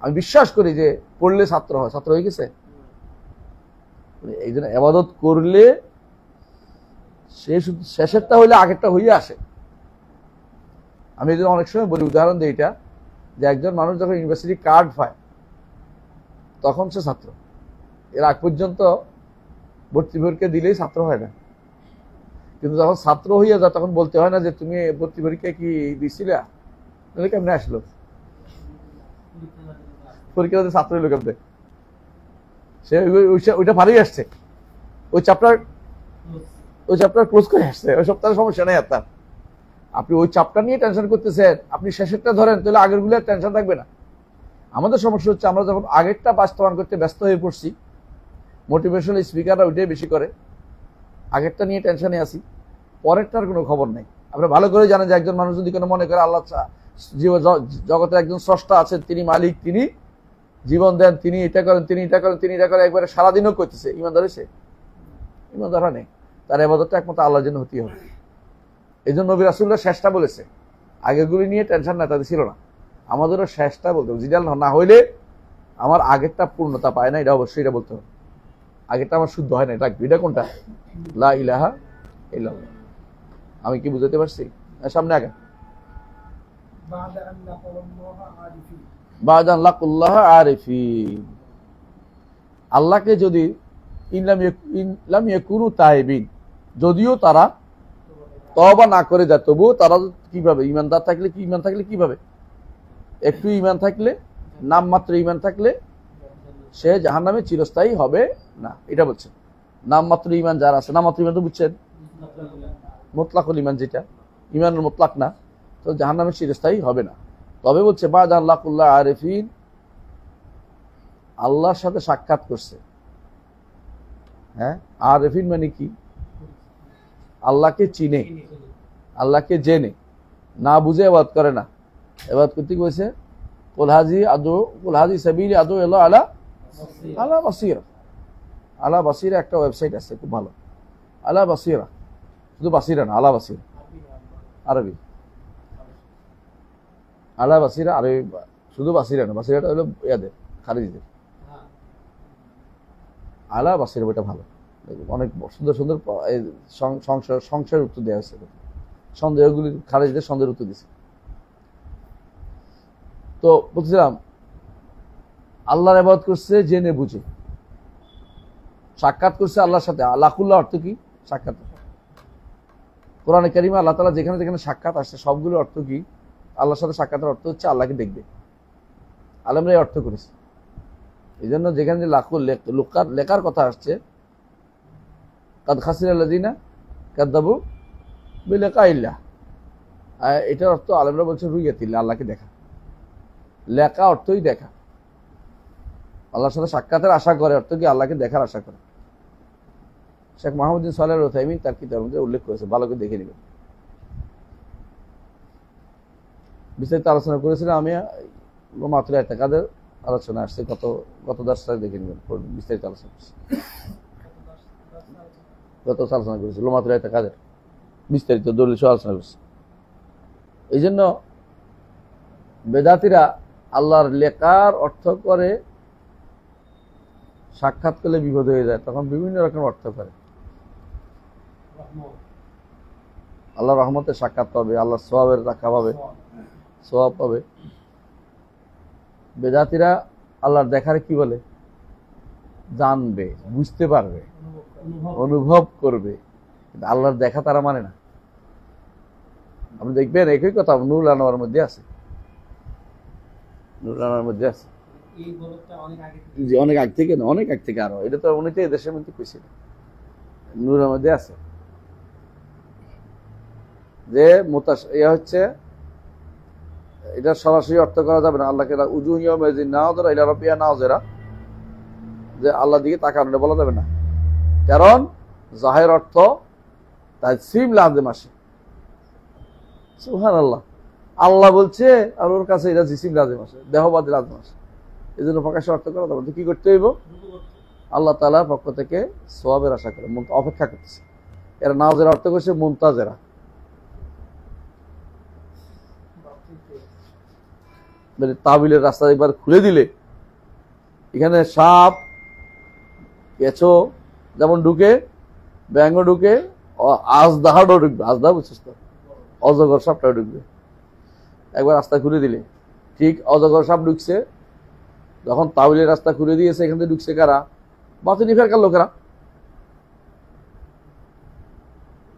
Speaker 1: আমি বিশ্বাস করি যে পড়লে ছাত্র হয়, ছাত্র হয়ে গেছে? এই জন্য ইবাদত করলে সে শুধু শেষেরটা হইলে আগেরটা হইয়া আসে। আমি এই জন্য অনেক সময় বলি, উদাহরণ দিই এটা, যে একজন মানুষ যখন ইউনিভার্সিটি কার্ড পায় তখন সে ছাত্র, এর আগ পর্যন্ত ভর্তি পরীক্ষা দিলেই ছাত্র হয় না। কিন্তু যখন ছাত্র হইয়া যায় তখন বলতে হয় না যে তুমি ভর্তি পরীক্ষা কি দিছিলা, তাহলে কেমনে আসলো পরীক্ষা, ছাত্র হইলো কেমনে? সে ওইটা ভালোই আসছে, ওই চ্যাপ্টার ক্লোজ করে আসছে, ওই সপ্তাহের সমস্যা নেই আপনার। আপনি ওই চ্যাপ্টার নিয়ে টেনশন করতেছেন, আপনি শেষেরটা ধরেন তাহলে আগের গুলো টেনশন থাকবে না। আমাদের সমস্যা হচ্ছে আমরা যখন আগেরটা বাস্তবায়ন করতে ব্যস্ত হয়ে পড়ছি, মোটিভেশনাল স্পিকাররা ওইটাই বেশি করে, আগেরটা নিয়ে টেনশনে আসি, পরেরটার কোনো খবর নেই। আপনারা ভালো করে জানেন যে একজন মানুষ যদি কোনো মনে করে আল্লাহ জগতের একজন স্রষ্টা আছেন, তিনি মালিক, তিনি জীবন দেন, তিনি এটা করেন, তিনি এটা করেন, তিনি এটা করেন, একবারে সারাদিনও করতেছে, ইমানদার হয়েছে? ইমানদার নেই। তার ইবাদতটা একমাত্র আল্লাহর জন্য হতে হবে। এই জন্য নবী রাসূলুল্লাহ শেষটা বলেছে, আগেরগুলি নিয়ে টেনশন না, তাদের ছিল না। আমাদেরও শেষটা বলতে হবে, যেটা না হইলে আমার আগেরটা পূর্ণতা পায় না, এটা অবশ্যই এটা বলতে হবে। আগেরটা আমার শুদ্ধ হয় না, এটা কোনটা? লা ইলাহা ইল্লাল্লাহ। আমি কি বুঝাতে পারছি? সামনে আগে বাদান লাকুল্লাহ আরিফিন, আল্লাহকে যদি ইনলাম ইয়াকুনু তাইবিন, যদিও তারা তওবা না করে যায়, তবুও তারা কিভাবে ইমানদার থাকলে, কি ইমান থাকলে কিভাবে, একটু ইমান থাকলে, নামমাত্র ইমান থাকলে সে জাহান্নামে চিরস্থায়ী হবে না, এটা বলছে। নামমাত্র ইমান যারা আছে, নামমাত্র ইমান তো বুঝছেন, মুতলাকুল ইমান, যেটা ইমানুল মুতলাক না, তো জাহান্নামে চিরস্থায়ী হবে না। তবে বলছে বাদান লাকুল্লাহ আরিফিন, আল্লাহর সাথে সাক্ষাৎ করছে। হ্যাঁ, আরিফিন মানে কি? আল্লাহকে চিনে, আল্লাহকে জেনে, না বুঝে ইবাদত করে না। ইবাদত করতে বলছে কুলহাজি সাবিলি আদু ইলা আলা বাসীরা। আলা বাসীরা একটা ওয়েবসাইট আছে খুব ভালো, আলা বাসীরা, শুধু বাসীরা না, আলা বাসীরা আরবি, আলা বাসীরা আরবি, শুধু বাসীরা না, বাসীরাটা হলো ইয়াদের খারিজদের, আলা বাসীরা, ওইটা ভালো, অনেক সুন্দর সুন্দর সংশয়ের উত্তর দেওয়া হয়েছে। সন্দেহগুলি খারেজদের সন্দেহের উত্তর দিছে। তো বলছিলাম আল্লাহর ইবাদত করছে জেনে বুঝে, সাক্ষাৎ করছে আল্লাহর সাথে। লাকুল্লাহ অর্থ কি? সাক্ষাৎ। কোরআনে কারিমে আল্লাহ তাআলা যেখানে যেখানে সাক্ষাৎ আসছে সবগুলোর অর্থ কি? আল্লাহর সাথে সাক্ষাতের অর্থ হচ্ছে আল্লাহকে দেখবে। আলেমরা এই অর্থ করেছে। এই জন্য যেখানে যে লেখার কথা আসছে, কাদ খাসিরাল্লাযিনা কাযযাবু বিলিকাইল্লাহ, এটার অর্থ আলেমরা বলছে রুইয়াতিল্লাহ, আল্লাহকে দেখা। লেখা অর্থই দেখা। আল্লাহর সাথে সাক্ষাতের আশা করে অর্থ কি? আল্লাহকে দেখার আশা করে। শেখ মাহমুদ্দিন সালেহ আল উথাইমিন তার কিতাবের মধ্যে উল্লেখ করেছে, ভালো করে দেখে নেবেন। বিস্তারিত আলোচনা করেছিলাম আমি মাত্র এতেকাদের আলোচনা আসছে গত দর্শনে দেখে নেবেন, বিস্তারিত আলোচনা করছি। গত আলোচনা করেছি মাত্র এতেকাদের বিস্তারিত দলিল সহ আলোচনা করছি। এই জন্য বেদাতিরা আল্লাহর লেখার অর্থ করে সাক্ষাৎ করলে বিপদ হয়ে যায়, তখন বিভিন্ন রকম অর্থ করে। আল্লাহ রহমতের সাক্ষাৎ পাবে, আল্লাহ সোয়াবের রাখা পাবে, সোয়াব পাবে। বেদাতিরা আল্লাহর দেখার কি বলে? জানবে, বুঝতে পারবে, অনুভব করবে, কিন্তু আল্লাহর দেখা তারা মানে না। আপনি দেখবেন একই কথা নুরুল আনোয়ার মধ্যে আছে, নুরুল আনোয়ার মধ্যে আছে। অনেক আগ থেকে না, অনেক আগ থেকে আরো, এটা তো উনি তো দেশের মধ্যে কইছিল, নুরের মধ্যে আছে যে হচ্ছে এটা সরাসরি অর্থ করা যাবে না। আল্লাহকে যে আল্লাহ দিকে তাকানো বলা যাবে না, কারণ জাহের অর্থ তাই সিম লাজেম আসে। সুবহানাল্লাহ, আল্লাহ বলছে আর ওর কাছে এটা জিসিম লাজেম আসে, দেহবাদী লাজেম আসে। এই জন্য প্রকাশ্যে অর্থ করা যাবে। কি করতে হইব? আল্লাহ তাআলার পক্ষ থেকে সওয়াবের আশা করে অপেক্ষা করতেছে। এরা নাজেরা অর্থ করছে মুনতাজেরা। মানে তাবিলের রাস্তা একবার খুলে দিলে এখানে সাপ কেঁচো যেমন ঢুকে, ব্যাঙ ঢুকে, আজদাহাও ঢুকবে। আজদাহা বুঝছিস তো? অজগর সাপটাও ঢুকবে একবার রাস্তা খুলে দিলে। ঠিক অজগর সাপ ঢুকছে যখন তাবিলের রাস্তা খুলে দিয়েছে, এখান থেকে ঢুকছে কারা? বাতিনি ফেরকার লোকেরা,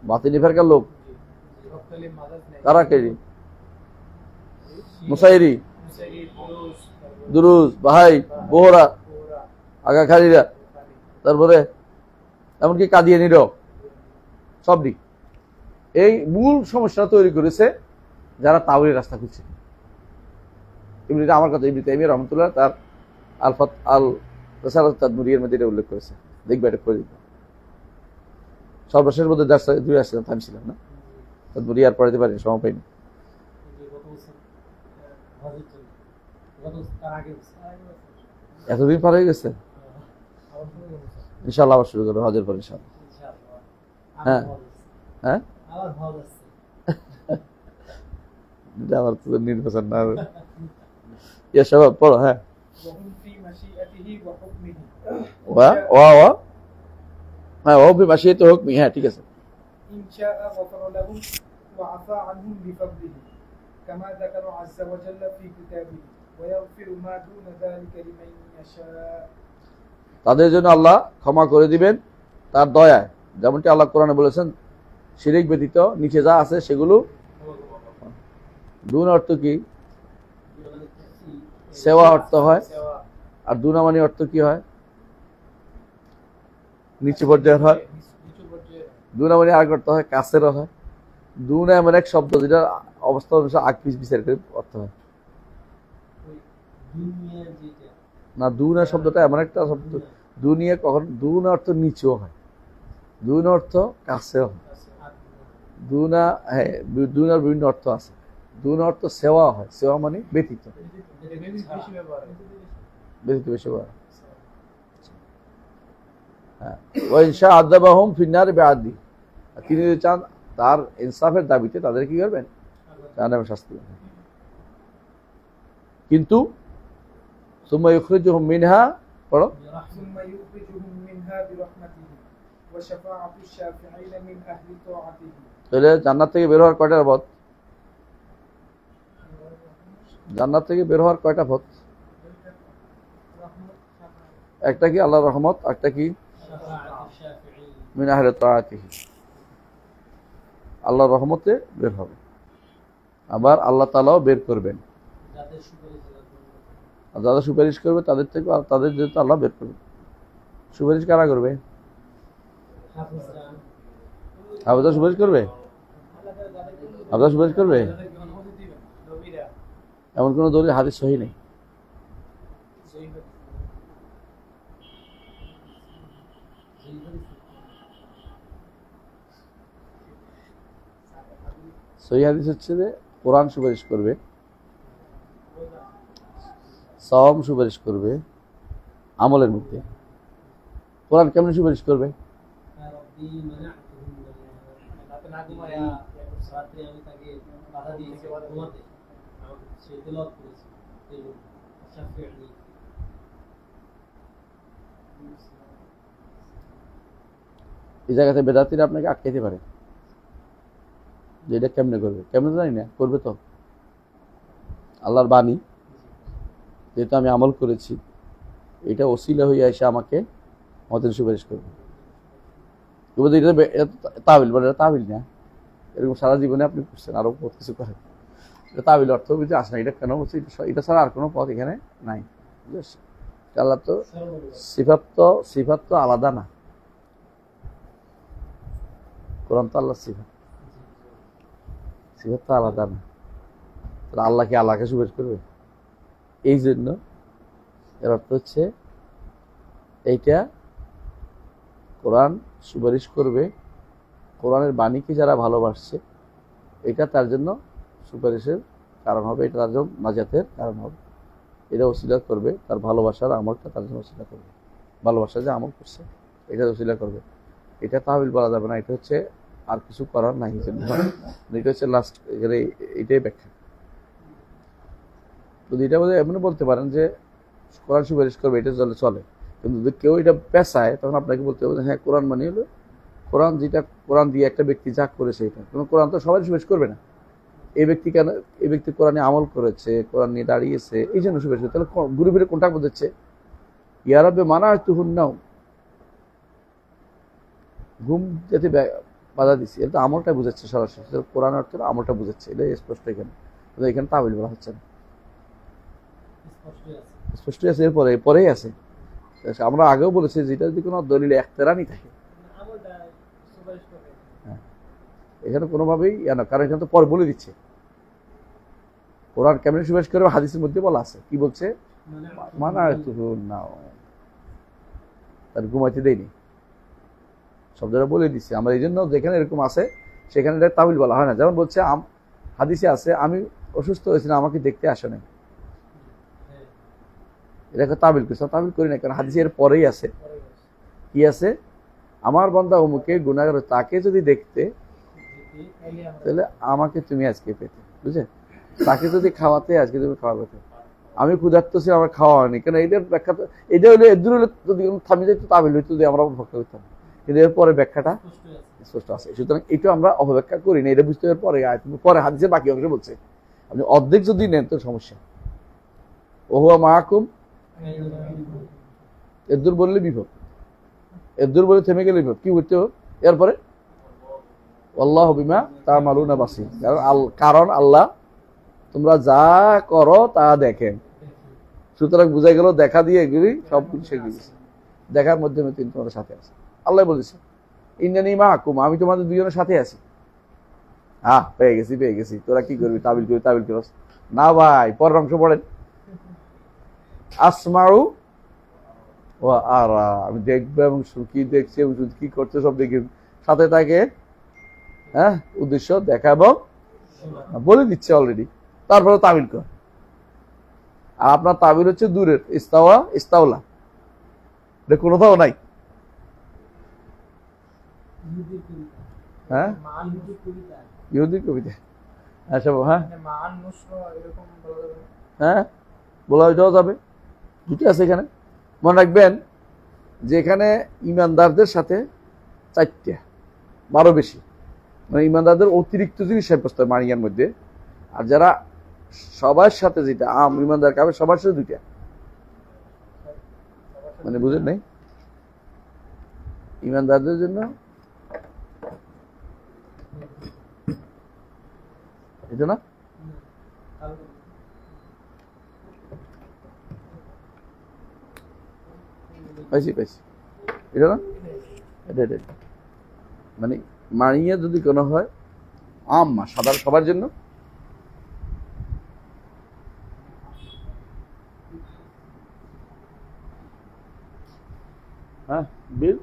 Speaker 1: বাতিনি ফেরকার লোক। কারা? কেজি মুসাইরি, দুরুজ, বাহাই, বোহরা, আগাখালিরা, তারপরে এমনকি কাদিয়ানিরাও, সব দিক। এই মূল সমস্যা তৈরি করেছে যারা তাওহীদের রাস্তা খুঁজছে। ইবনে আমার কথা ইবনে তাইমিয়া রাহমাতুল্লাহ তার আলফাত আল রাসালাত তাদমুরিয়ার মধ্যে এটা উল্লেখ করেছে। দেখবে, এটা করে দেখবে। সর্বশেষ মধ্যে দুই আসছিলাম, থামছিলাম না, তাদমুরিয়ার পড়াতে পারি, সময় পাইনি। এতদিন পার হয়ে গেছে, ইনশাআল্লাহ আবার শুরু করবো হজের পর ইনশাআল্লাহ। হ্যাঁ হ্যাঁ, আবার তো নির্বাচন না সব পড়ো। হ্যাঁ, হ্যাঁ ঠিক আছে। তাদের জন্য আল্লাহ ক্ষমা করে দিবেন তার দয়ায়, যেমনটি আল্লাহ কোরআনে বলেছেন শিরিক ব্যতীত নিচে যা আছে সেগুলো। দুন অর্থ কি? সেবা অর্থ হয়। আর দুনা মানে অর্থ কি হয়? নিচু পর্যায়ের হয়। দুনা মানে আরেক অর্থ হয়, কাছেরও হয়। দুনা এমন এক শব্দ যেটা অবস্থা অনুসারে আগ পিছ বিচার করে অর্থ হয় না। দুনা শব্দটা এমন একটা শব্দ, দুনিয়া কখন দুনা অর্থ নিচেও হয়, দুনা অর্থ কাছেও হয়। দুনা, হ্যাঁ, দুনার বিভিন্ন অর্থ আছে। দুনা অর্থ সেবা হয়, সেবা মানে ব্যতীত, ব্যতীত বেশি হয়। হ্যাঁ, ওয়াইনশা আযাবাহুম ফিন্নার বিআদলি, তিনি যদি চান তার ইনসাফের দাবিতে তাদের কি করবেন? জাহান্নামে শাস্তি দেবেন। কিন্তু সুম্মা ইউখরিজুহুম মিনহা, পড়ো, সুম্মা ইউখরিজুহুম মিনহা বিরাহমাতিহি
Speaker 2: وشفاعة الشافعين من أهل طاعته.
Speaker 1: তাহলে জান্নাত থেকে বের হওয়ার কয়টা পথ? জান্নাত থেকে বের হওয়ার কয়টা পথ? একটা কি আল্লাহর রহমত, একটা কি মিন আহলি তাআতিহি, আল্লাহর রহমতে বের হবে। আবার আল্লাহ তাআলাও বের করবেন, আর যারা সুপারিশ করবে তাদের থেকে, তাদের যেহেতু আল্লাহ বের করবে। সুপারিশ কারা করবে? হাফেজরা সুপারিশ করবে? হাফেজরা সুপারিশ করবে? এমন কোন দলিল হাদিস সহিহ নেই। সহিহ হাদিস হচ্ছে যে কোরআন সুপারিশ করবে, সাওম সুপারিশ করবে আমলের মধ্যে। কোরআন কেমন সুপারিশ করবে? এই জায়গাতে বেদাতিরা আপনাকে আটকাইতে পারে যে এটা কেমনে করবে, কেমনে জানি না, করবে তো। আল্লাহর বাণী যেহেতু আমি আমল করেছি, এটা ওসিলা হয়ে এসে আমাকে মতের সুপারিশ করবে। তাবিল বলে, এটা তাবিল না, এরকম সারা জীবনে আপনি করছেন, আরো বহুত কিছু করেন, এটা তাবিল অর্থ বুঝে আসে না। এটা কেন বলছে? এটা ছাড়া আর কোনো পথ এখানে নাই। আল্লাহ তো সিফাত তো আলাদা না, কোরআন তো আল্লাহ সিফাত তো আলাদা না। আল্লাহ কি আল্লাহকে সুপারিশ করবে? এই জন্য এর অর্থ হচ্ছে এইটা কোরআন সুপারিশ করবে, কোরআনের বাণীকে যারা ভালোবাসছে এটা তার জন্য সুপারিশের কারণ হবে, এটা তার জন্য নাজাতের কারণ হবে। এটা ওসিলা করবে, তার ভালোবাসার আমলটা তার জন্য ওসিলা করবে, ভালোবাসা যে আমল করছে এটা ওসিলা করবে। এটা তাহবিল বলা যাবে না, এটা হচ্ছে আর কিছু করার নাই। এটা হচ্ছে লাস্ট, এখানে এটাই ব্যাখ্যা। যদি এটা বোধহয় এমনি বলতে পারেন যে কোরআন সুপারিশ করবে, এটা চলে, কিন্তু যদি কেউ এটা পেশায় তখন আপনাকে বলতে হবে হ্যাঁ কোরআন মানে হলো কোরআন, যেটা কোরআন দিয়ে একটা ব্যক্তি যা করেছে এটা, কিন্তু কোরআন তো সবাই সুপারিশ করবে না। এই ব্যক্তি কেন, এই ব্যক্তি কোরআনে আমল করেছে, কোরআন নিয়ে দাঁড়িয়েছে, এই জন্য সুপারিশ করে। তাহলে ঘুরে ফিরে কোনটা বোঝাচ্ছে? ইয়ারাবে মানা হয়তো হুন্নাও, ঘুম যাতে বাধা দিচ্ছি, এটা আমলটা বুঝাচ্ছে সরাসরি। কোরআন অর্থ আমলটা বুঝাচ্ছে, এটা স্পষ্ট এখানে। এখানে তাবিল বলা হচ্ছে না, স্পষ্ট আছে। এরপরে পরেই আছে। আমরা আগেও বলেছি যেটা যদি কোনো দলিল একতেরানি থাকে, এখানে কোনোভাবেই না, কারণ এখানে তো পরে বলে দিচ্ছে কোরআন কেমন সুপারিশ করবে। হাদিসের মধ্যে বলা আছে, কি বলছে? মানা না, তার ঘুমাইতে দেয়নি, শব্দটা বলে দিচ্ছে। আমরা এই জন্য যেখানে এরকম আছে সেখানে এটা তাবিল বলা হয় না। যেমন বলছে হাদিসে আছে, আমি অসুস্থ হয়েছিলাম, আমাকে দেখতে আসে নাই, এটাকে তাবিল করছে। তাবিল করি না, কারণ হাদিসে এর পরেই আছে, কি আছে? আমার বান্দা অমুকে গুনাহগার, তাকে যদি দেখতে তাহলে আমাকে তুমি আজকে পেতে, বুঝলে? তাকে যদি খাওয়াতে আজকে তুমি খাওয়া পেতে। আমি ক্ষুধার্ত ছিল, আমার খাওয়া হয়নি, কেন? এটার ব্যাখ্যা তো এটা হলে এর হলে যদি থামি যেত তাবিল হইতো, যদি আমরা অপব্যাখ্যা করতাম, কিন্তু এর পরে ব্যাখ্যাটা স্পষ্ট আছে। সুতরাং এটা আমরা অপব্যাখ্যা করি না, এটা বুঝতে হবে পরে। পরে হাদিসের বাকি অংশ বলছে, আপনি অর্ধেক যদি নেন তো সমস্যা। ওহুয়া মাহকুম, এদুর বললে বিপদ, এদুর বলে থেমে গেলে বিপদ। কি করতে হবে এরপরে? আল্লাহু বিমা তা'মালুনা বাসীর, কারণ আল্লাহ তোমরা যা করো তা দেখেন। সুতরাং বুঝা গেল দেখা দিয়ে এগুলি সব কিছু দেখার মাধ্যমে তিনি তোমাদের সাথে আছে। আল্লাহ বলেছে ইন্নানী মা'কুম, আমি তোমাদের দুজনের সাথে আছি। পেয়ে গেছি, তোরা কি করবি? তাবিল করস না ভাই। পরের অংশ পড়েন, আসমাউ ওয়া আরা, আমি দেখবো এবং কি দেখছি এবং কি করছে সব দেখি, সাথে থাকে। উদ্দেশ্য দেখা এবং বলে দিচ্ছে অলরেডি, তারপরে তাবিল কর। আর আপনার তাবিল হচ্ছে দূরের, ইস্তাওলা, এটা কোনোটাও নাই। ইহুদি কবিতা, আচ্ছা বলা ওইটাও যাবে, দুটি আছে এখানে। মনে রাখবেন যে এখানে ইমানদারদের সাথে 4টা 12 বেশি, মানে ইমানদারদের অতিরিক্ত জিনিস সাব্যস্ত হয় মানিয়ার মধ্যে। আর যারা সবার সাথে যেটা আম ইমানদার কাফের সবার সাথে 2টা, মানে বুঝেন নাই? ইমানদারদের জন্য এটা না, পাইছি এটা না, এটা মানে মানিয়া যদি কোনো হয় আম্মা সাধারণ সবার জন্য, হ্যাঁ বিল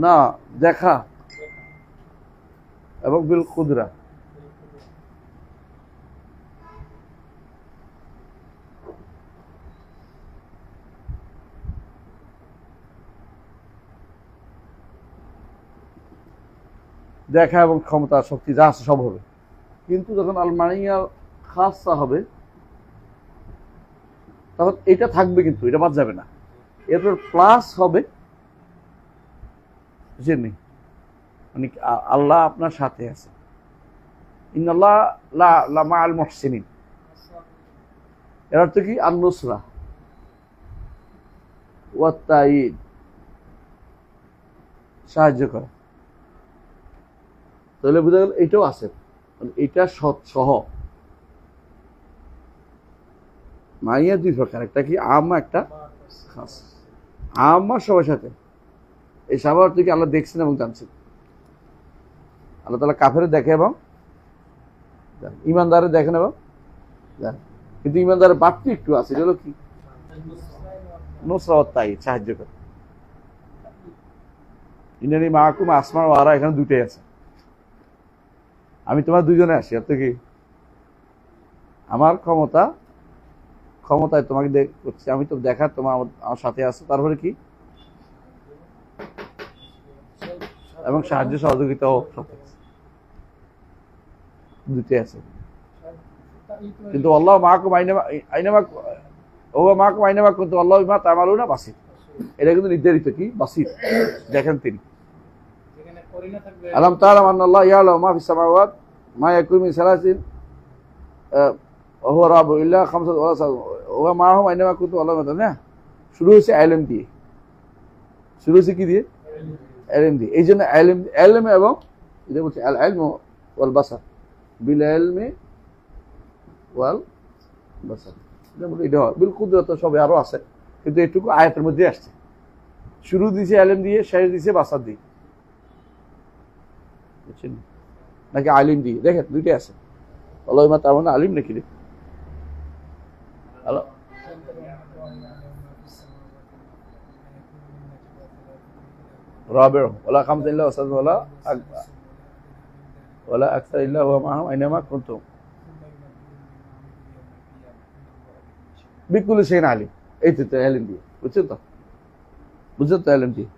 Speaker 1: না দেখা এবং বিল কুদরা। দেখা এবং ক্ষমতা শক্তি যা আছে সব হবে, কিন্তু যখন আলমানিয়া খাসা হবে তখন এটা থাকবে, কিন্তু এটা বাদ যাবে না। এরপর প্লাস হবে, বুঝেননি, মানে আল্লাহ আপনার সাথে আছে। ইন্নাল্লাহ লামাআল মুহসিনিন, এর অর্থ কি? আন-নুসরা ওয়াত তাঈদ, সাহায্য করা। তাহলে বুঝা গেল এটাও আছে, এটা সহ মাইয়া 2 প্রকার, একটা কি আম্মা, একটা খাস। আম্মা সবার সাথে, এই সবার অর্থ কি আল্লাহ দেখছেন এবং জানছেন। আল্লাহ তাআলা কাফের দেখে এবং ইমানদারের দেখেন এবং জানেন, কিন্তু ইমানদারের বাড়তি একটু আছে, এটা হলো কি? নুসরা ওয়াত তাঈদ, সাহায্য করে। ইন্নানি মাআকুম আসমা ওয়া আরা, এখানে 2টাই আছে। আমি তোমার 2জনে আসি, অর্থ কি? আমার ক্ষমতায় তোমাকে করছি, আমি তো দেখার, তোমার আমার সাথে আছো, তারপরে কি? এবং সাহায্য সহযোগিতা সাথে 2টাই আছে। কিন্তু আল্লাহ মাআকুম আইনামা ওয়া মাআকুম আইনামা কুনতুম আল্লাহু বিমা তা'মালুনা বাসীর, এটা কিন্তু নির্ধারিত কি? বাসীর, দেখেন তিনি। আলাম তা'লাম আন্নাল্লাহা ইয়ালামু মা ফিস সামাওয়াত মা ইয়াকুনু মিন সালাসিন ওয়া হুয়া রাব্বু ইল্লা খামসাত ওয়া মাআহুম আইনামা কুনতুম আল্লাহু বিমা তা'মালুনা। শুরু হয়েছে ইলম দিয়ে, শুরু হয়েছে কি দিয়ে? ইলম দিয়ে। এই জন্য ইলম এবং এটা বলছে আল ইলমু ওয়াল বাসার, বিল ইলমি ওয়াল বাসার, এটা বিল কুদরত সবে আরো আছে, কিন্তু এটুকু আয়াতের মধ্যে আসছে। শুরু দিয়েছে ইলম দিয়ে, শেষ দিয়েছে বাসার দিয়ে, বুঝছেন নাকি আলিম দিয়ে? দেখেন 2টাই আছে। আল্লাহ মা তার মানে আলিম নাকি রে? আল্লাহ রাবিউ ওয়ালা খামসা ইল্লা ওয়াসাদ ওয়ালা আকসার ইল্লা ওয়া মাআহুম আইনামা কুনতুম বিকুল শাইইন আলিম। এই তো ইলম দিয়ে, বুঝছেন তো? ইলম দিয়ে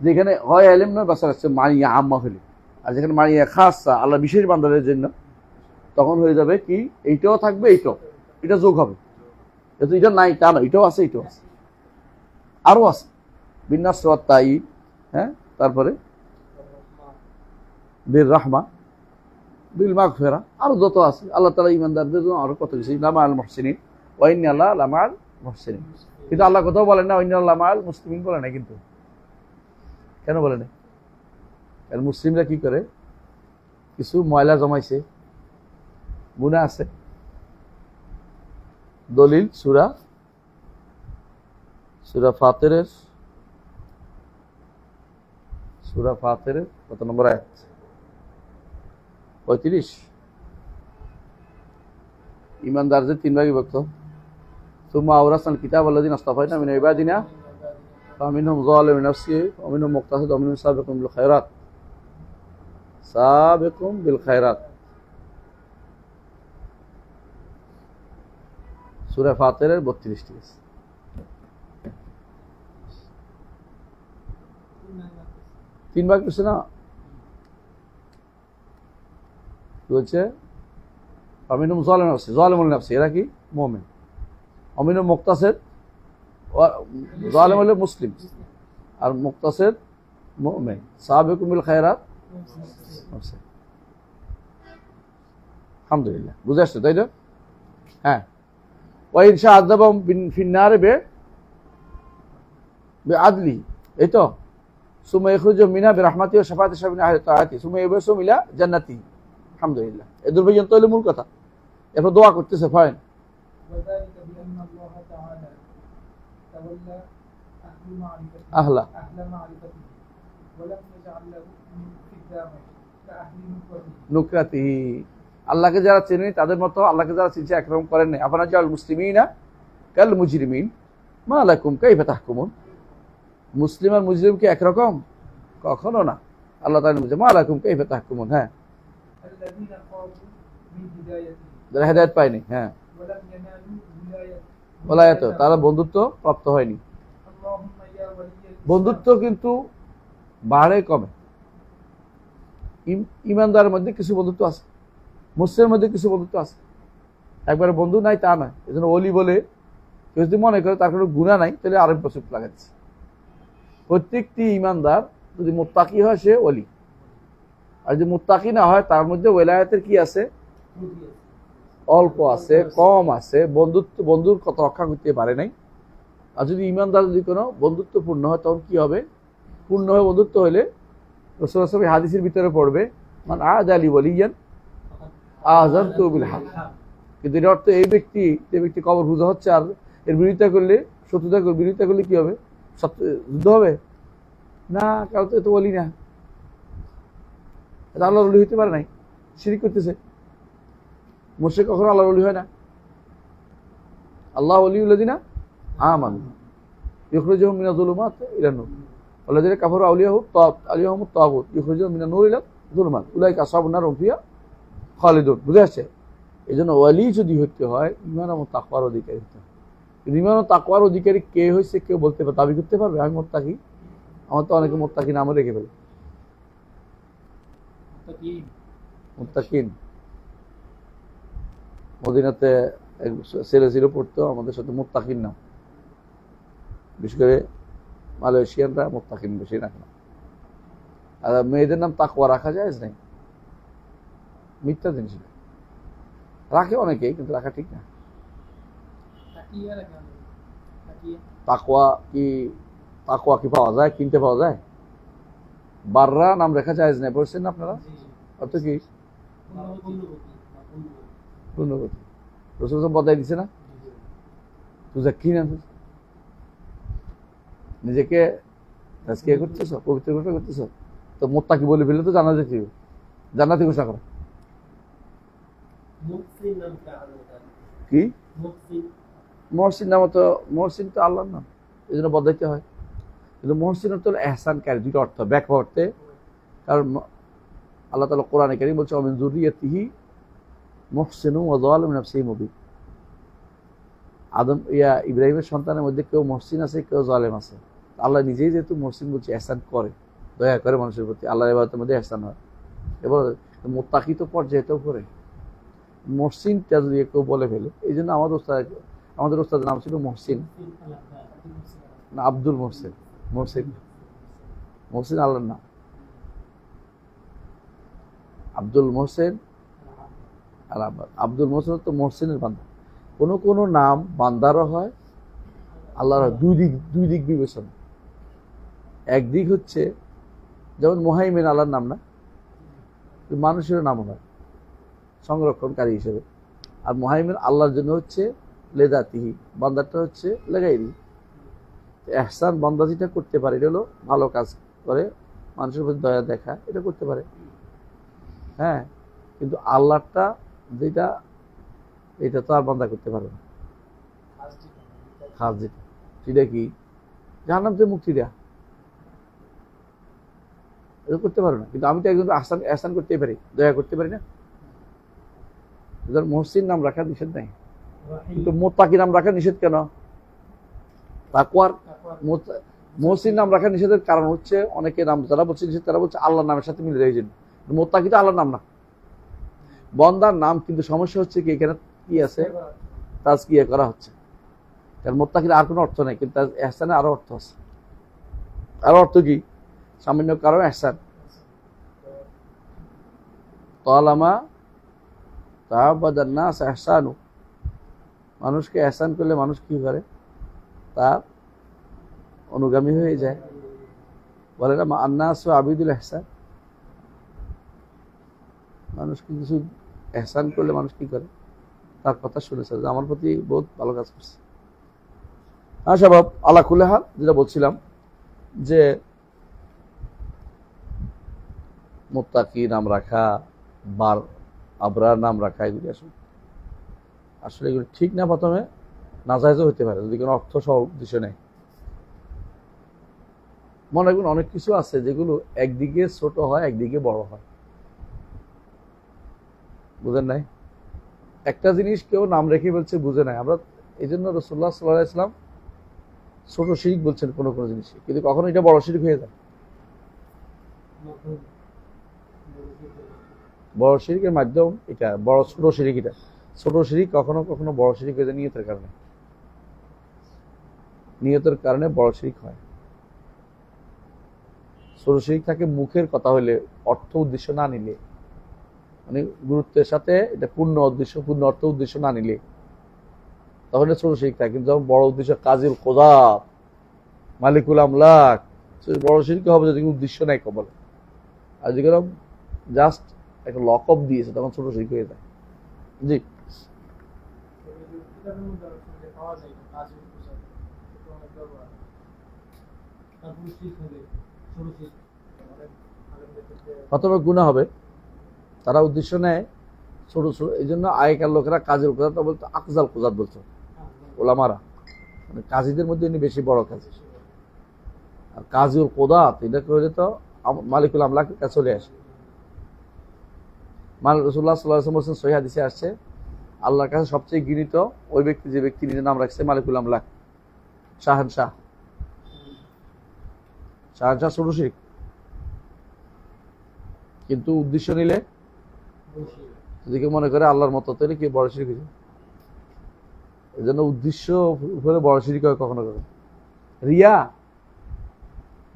Speaker 1: যেখানে হয় ইলম নয় বাসার আছে মানিয়া আম্মা হলে, আর যেখানে মানিয়া খাসা আল্লাহ বিশেষ বান্দাদের জন্য, তখন হয়ে যাবে কি? এইটাও থাকবে, এটা যোগ হবে। এটা নাই তা না, এটাও আছে, এটাও আছে, আরো আছে। বিন্নাস ওয়াত তাঈদ, হ্যাঁ, তারপরে বির রাহমা, বিল মাগফিরা, আরো যত আছে। আল্লাহ তাআলা ইমানদারদের জন্য আরো কত কিছু, লামাআল মুহসিনিন ওয়া ইন্নাল্লাহা লামাআল মুহসিনিন। কিন্তু আল্লাহ কোথাও বলেন না ইন্নাল্লাহা লামাআল মুসলিমিন, বলে না। কিন্তু কেন বলে না? কারণ মুসলিমরা কি করে? কিছু ময়লা জমাইছে, গুনাহ আছে। দলিল সূরা ফাতিরের কত নম্বর আয়াত? 35। ইমানদারদের 3 ভাগে বিভক্ত। সুম্মা আওরাসনাল কিতাব আল্লাযিনা ইসতাফাইনা মিন ইবাদিনা ফামিনহুম যালিমুন লিনাফসিহি ওয়া মিনহুম মুকতাসিদ ওয়া মিনহুম সাবিকুম বিল খায়রাত। সূরা ফাতিরের 32টি আছে। তিন ভাগ করছে না, কি বলছে? ফামিনহুম যালিমুন লিনাফসিহি, এরা কি? মুমিন। অমিন মুক্তাসের জালেম হলে মুসলিম, আর মুক্তাসের মুমিন। সাবিকুম বিল খায়রাত, আলহামদুলিল্লাহ, বুঝে আসছে তাই না? হ্যাঁ, ওয়া ইনশা আযাবাহুম ফিন্নার বিআদলি, এই তো সুম্মা ইখরুজুহুম মিনহা বিরাহমাতিহি ওয়া শাফাআতি শাফিঈন আহলি তাআতি সুম্মা ইউবাসুহুম ইলা জান্নাতিহি। আলহামদুলিল্লাহ, এই দূর পর্যন্ত হলো মূল কথা। এরপর দোয়া করতেছে, ফাইন।
Speaker 2: وذلك بأن الله تعالى تولى
Speaker 1: أهل
Speaker 2: معرفته ولم يجعل له من خدامه كأهل نكرته
Speaker 1: নুকরাতিহি, আল্লাহকে যারা চেনে তাদের মতো আল্লাহকে যারা চিনছে একরকম করেন নাই। আফানা জাল মুসলিমিনা কাল মুজরিমিন মা লাকুম কাইফা তাহকুমুন, মুসলিম আর মুজরিম কি একরকম? কখনো না। আল্লাহ তাআলা বলেন মা লাকুম কাইফা তাহকুমুন, হ্যাঁ,
Speaker 2: الذين قالوا من هدايته
Speaker 1: যারা হেদায়েত পায়নি, হ্যাঁ,
Speaker 2: ولم ينالوا
Speaker 1: ওলায়াত, তারা বন্ধুত্ব প্রাপ্ত হয়নি।
Speaker 2: اللهم يا ولي
Speaker 1: বন্ধুত্ব কিন্তু বাড়ে কমে। ইমানদারের মধ্যে কিছু বন্ধুত্ব আছে, মুসলিমের মধ্যে কিছু বন্ধুত্ব আছে, একবারে বন্ধু নাই তা নয়। এই জন্য অলি বলে কেউ যদি মনে করে তার কোনো গুণা নাই, তাহলে আরেক বছর লাগাচ্ছে। প্রত্যেকটি ইমানদার যদি মুত্তাকি হয় সে অলি, আর যদি মুত্তাকি না হয় তার মধ্যে ওলায়াতের কি আছে? অল্প আছে, কম আছে, বন্ধুর কত রক্ষা করতে পারে নাই। আর যদি ইমানদার যদি কোনো বন্ধুত্বপূর্ণ হয় তখন কি হবে? পূর্ণ হয়ে বন্ধুত্ব হলে রাসূলুল্লাহ সাল্লাল্লাহু আলাইহি ওয়াসাল্লাম হাদিসের ভিতরে পড়বে মান আদা লি ওয়ালিয়ান আযানতু বিল হক। কিন্তু এর অর্থ এই ব্যক্তি, যে ব্যক্তি কবর পূজা হচ্ছে আর এর বিরোধিতা করলে, বিরোধিতা করলে কি হবে? যুদ্ধ হবে না, কারণ তো এত বলি না, এটা আল্লাহর ওলি হইতে পারে নাই, শিরক করতেছে। মুশরিক কখনো আল্লাহর ওলি হয় না। আল্লাহ ওলিউল্লাযিনা আমানু ইখরিজুহুম মিনাজ যুলুমাতি ইলান নূর ওয়াল্লাযিনা কাফারু আউলিয়াহুমুত তাগুত ইখরিজুহুম মিনান নূর ইলাজ যুলুমাত উলাইকা আসহাবুন নার হুম ফিহা খালিদুন। বুঝে আসছে? এই জন্য ওয়ালি যদি হতে হয় ঈমান এবং তাকওয়ার অধিকারী হতে হয়। ঈমান ও তাকওয়ার অধিকারী কে হয়েছে কেউ বলতে পারবে, দাবি করতে পারবে আমি মুত্তাকি? আমার তো অনেকে মুত্তাকি নামও রেখে ফেলে, মুত্তাকিন। মদিনাতে এক ছেলে ছিল পড়তো আমাদের সাথে, মুত্তাকিন নাম। বিশেষ করে মালয়েশিয়ানরা মুত্তাকিন বেশি রাখে না। আর মেয়েদের নাম তাকওয়া রাখা যায় নাই, মিথ্যা জিনিস রাখে অনেকেই, কিন্তু রাখা ঠিক না। তাকওয়া কি পাওয়া যায়? কিনতে পাওয়া যায়? বাররা নাম রেখা যায় না, বলছেন আপনারা? অর্থ কি? পূর্ণবতী। রাসূল বদাই দিছে না, তুই কি নাম? নিজেকে তাজকিয়া করতেছ, পবিত্র করতেছ, তো মুত্তাকি বলে ফেললে তো জান্নাতি ঘোষণা করো। কি মহসিন নাম? তো মহসিন তো আল্লাহর নাম, এই জন্য বদাইতে হয়। কিন্তু মহসিন অর্থ হলো এহসানকারী, দুটো অর্থ ব্যাখ্যা অর্থে। কারণ আল্লাহ তাআলা কোরআনে কারীম বলছে ওয়া মিন যুররিয়াতিহি মুহসিনুন ওয়া যালিমুন লিনাফসিহি মুবিন। ইব্রাহিমের সন্তানের মধ্যে কেউ মহসিন আছে, কেউ জালেম আছে। আল্লাহ নিজেই যেহেতু মহসিন বলছে, এহসান করে, দয়া করে মানুষের প্রতি, আল্লাহর ইবাদতের মধ্যে এহসান হয়। এবার মুত্তাকি তো পর্যায়েতেও করে, মহসিনটা যদি কেউ বলে ফেলে। এই জন্য আমাদের ওস্তাদের নাম ছিল মহসিন, না আব্দুল মহসিন। মহসিন আল্লাহর নাম, আব্দুল মহসিন। আর আব্দুল মহসিন তো মহসিনের বান্দা। কোন কোন নাম বান্দারও হয়, আল্লাহর দুই দিক বিবেচনা। একদিক হচ্ছে যেমন মুহাইমিন আল্লাহর নাম না, মানুষের নাম হয় সংরক্ষণকারী হিসেবে। আর মুহাইমিন আল্লাহর জন্য হচ্ছে লেদাতিহি, বান্দারটা হচ্ছে লেগাইরি। এহসান বান্দা যেটা করতে পারে, এটা হলো ভালো কাজ করে, মানুষের প্রতি দয়া দেখা, এটা করতে পারে। হ্যাঁ, কিন্তু আল্লাহটা যেটা, এটা তো আর বান্দা করতে পারবে না। খাস যেটা, সেটা কি? জাহান্নাম থেকে মুক্তি দেয়া, এটা করতে পারো না। কিন্তু আমি তো একজন এহসান করতেই পারি, দয়া করতে পারি না। মহসিন নাম রাখা নিষেধ নাই, কিন্তু মুত্তাকি নাম রাখা নিষেধ কেন? তাকওয়ার মহসিন নাম রাখা নিষেধের কারণ হচ্ছে অনেকে নাম যারা বলছে নিষেধ, তারা বলছে আল্লাহর নামের সাথে মিলে যায়। মুত্তাকি তো আল্লাহর নাম না, বন্দার নাম। কিন্তু সমস্যা হচ্ছে কি, এখানে কি আছে? তাজকিয়া করা হচ্ছে। কারণ মুত্তাকির আর কোনো অর্থ নেই, কিন্তু ইহসানে আরো অর্থ আছে। আরো অর্থ কি? সামান্য কারণ ইহসান। তালামা তাআবাদান নাস ইহসানু, মানুষকে ইহসান করলে মানুষ কি করে? তার অনুগামী হয়ে যায়। বলে না আন্নাসু আবিদুল ইহসান, মানুষকে কিছু ইহসান করলে মানুষ কি করে? তার কথা শুনেছে যে আমার প্রতি বহুত ভালো কাজ করছে। হ্যাঁ স্বভাব আলা কুল্লি হাল, যেটা বলছিলাম যে মুত্তাকি নাম রাখা, আবরার নাম রাখা, এগুলি আসলে এগুলি ঠিক না। প্রথমে নাজায়েজও হতে পারে যদি কোনো অর্থ সহ উদ্দেশ্য নেই। মনে রাখবেন অনেক কিছু আছে যেগুলো একদিকে ছোট হয়, একদিকে বড় হয়। বুঝেন নাই? একটা জিনিস কেউ নাম রেখে বলছে বুঝে নাই। আমরা এই জন্য রাসূলুল্লাহ সাল্লাল্লাহু আলাইহি ওয়াসাল্লাম ছোট শিরক বলছেন কোনো কোনো জিনিস, কিন্তু কখনো এটা বড় শিরক হয়ে যায়। বড় শিরকের মাধ্যম এটা, বড় ছোট শিরক এটা। ছোট শিরক কখনো কখনো বড় শিরক হয়ে যায় নিয়তের কারণে। নিয়তের কারণে বড় শিরক হয়। ছোট শিরক থাকে মুখের কথা হইলে, অর্থ উদ্দেশ্য না নিলে, মানে গুরুত্বের সাথে এটা পূর্ণ উদ্দেশ্য, পূর্ণ অর্থ উদ্দেশ্য না নিলে, তখন ছোট শিরক থাকে। কিন্তু যখন বড় উদ্দেশ্য, কাজীল কোদাব, মালিকুল আমলাক, বড় শিরক হবে যদি উদ্দেশ্য নাই কবল। আর যেগুলো জাস্ট একটা লকআপ দিয়েছে তখন ছোট শিরক হয়ে যায়। জি, প্রথমে গুনাহ হবে, তারা উদ্দেশ্য নেয় ছোট ছোট। এই জন্য আগেকার লোকেরা কাজের কথা বলতো আকজাল কোজাত বলতো ওলামারা, মানে কাজীদের মধ্যে ইনি বেশি বড় কাজী। আর কাজীর কোদাত এটা করে তো মালিকুল আমলাকের কাছে চলে আসে। রাসূলুল্লাহ সাল্লাল্লাহু আলাইহি ওয়াসাল্লাম বলেছেন, সহিহ হাদিসে আসছে, আল্লাহর কাছে সবচেয়ে ঘৃণিত ওই ব্যক্তি যে ব্যক্তি নিজের নাম রাখছে মালিকুল আমলাক, শাহানশাহ। শাহানশাহ ছোট শিরক, কিন্তু উদ্দেশ্য নিলে যদি মনে করে আল্লাহর মতো, তাহলে কি বড় শিরক হয়েছে। এই জন্য উদ্দেশ্য উপরে বড় শিরক হয় কখনো কখনো। রিয়া,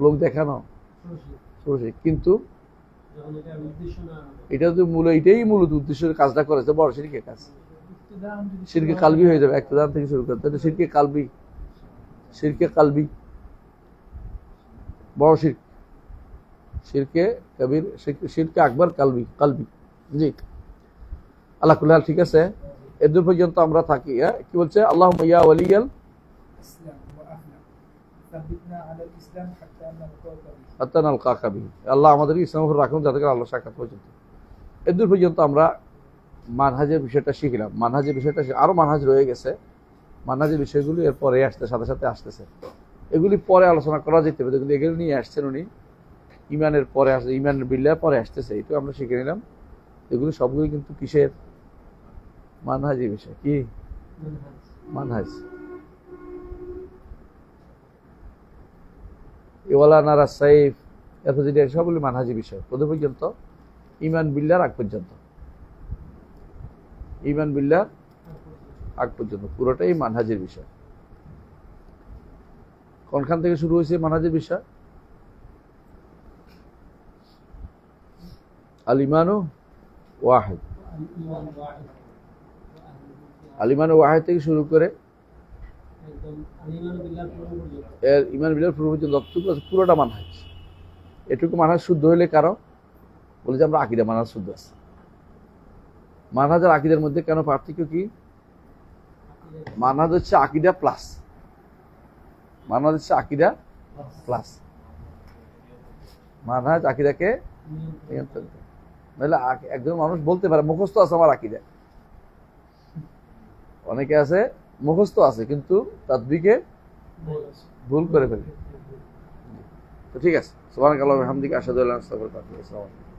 Speaker 1: লোক দেখানো, ছোট শিরক। কিন্তু এটা যদি এটাই মূলত উদ্দেশ্যের কাজটা করেছে, বড় শিরকের কাজ। শিরকে কালবি হয়ে যাবে, ইক্তেদার থেকে শুরু করতে হবে। শিরকে কালবি, শিরকে কালবি বড় শিরক, শিরকে কবির, শিরকে আকবর কালবি, কালবি। জি, আল্লাহ কুল্লাহ। ঠিক আছে, এদূর পর্যন্ত আমরা থাকি। কি বলছে? আল্লাহুম্মা ইয়া ওয়ালিয়াল
Speaker 2: ইসলাম ওয়া আহলা সাব্বিতনা আলাল ইসলাম
Speaker 1: হাত্তা নালকাকা বিহি, আল্লাহ আমাদের ইসলামের উপর রাখুন যাতে করে আল্লাহ সাক্ষাৎ পর্যন্ত। এদূর পর্যন্ত আমরা মানহাজের বিষয়টা শিখলাম। মানহাজের বিষয়টা আরো মানহাজ রয়ে গেছে। মানহাজের বিষয়গুলি এর পরে আসতে সাথে সাথে আসতেছে, এগুলি পরে আলোচনা করা যেতে পারে। কিন্তু এগুলো নিয়ে আসছেন উনি ইমানের পরে আসছে, ইমানের বিল্লাহ পরে আসতেছে। এটা আমরা শিখে নিলাম। এগুলি সবগুলি কিন্তু কিসের? মানহাজি বিষয়। কি মানহাজ? ইওয়ালা নারা সাইফ, এরপর যেটা সবগুলি মানহাজি বিষয়। কোথায় পর্যন্ত? ইমান বিল্লাহর আগ পর্যন্ত। ইমান বিল্লাহ আগ পর্যন্ত পুরোটাই মানহাজের বিষয়। কোনখান থেকে শুরু হয়েছে মানহাজের বিষয়? আল ইমানু ওয়াহিদ, আল ইমানু ওয়াহিদ থেকে শুরু করে ইমান বিল্লাহ পুরো পর্যন্ত পুরোটা মানহাজ। এটুকু মানহাজ শুদ্ধ হইলে কারো বলে যে আমরা আকীদা মানহাজ শুদ্ধ আছে। মানহাজ আর আকীদার মধ্যে কেন পার্থক্য কি? মানহাজ হচ্ছে আকীদা প্লাস, মানহাজ হচ্ছে আকীদা প্লাস। মানহাজ আকীদাকে নিয়ন্ত্রণ করে। নাহলে একজন মানুষ বলতে পারে মুখস্থ আছে আমার আকীদা, অনেকে আছে মুখস্থ আছে কিন্তু তাদবিকে ভুল করে ফেলে। তো ঠিক আছে, সুবহানাকাল্লাহি ওয়া বিহামদিকা আশহাদু আল্লা ইলাহা ইল্লা আনতা আস্তাগফিরুকা ওয়া আতুবু ইলাইক।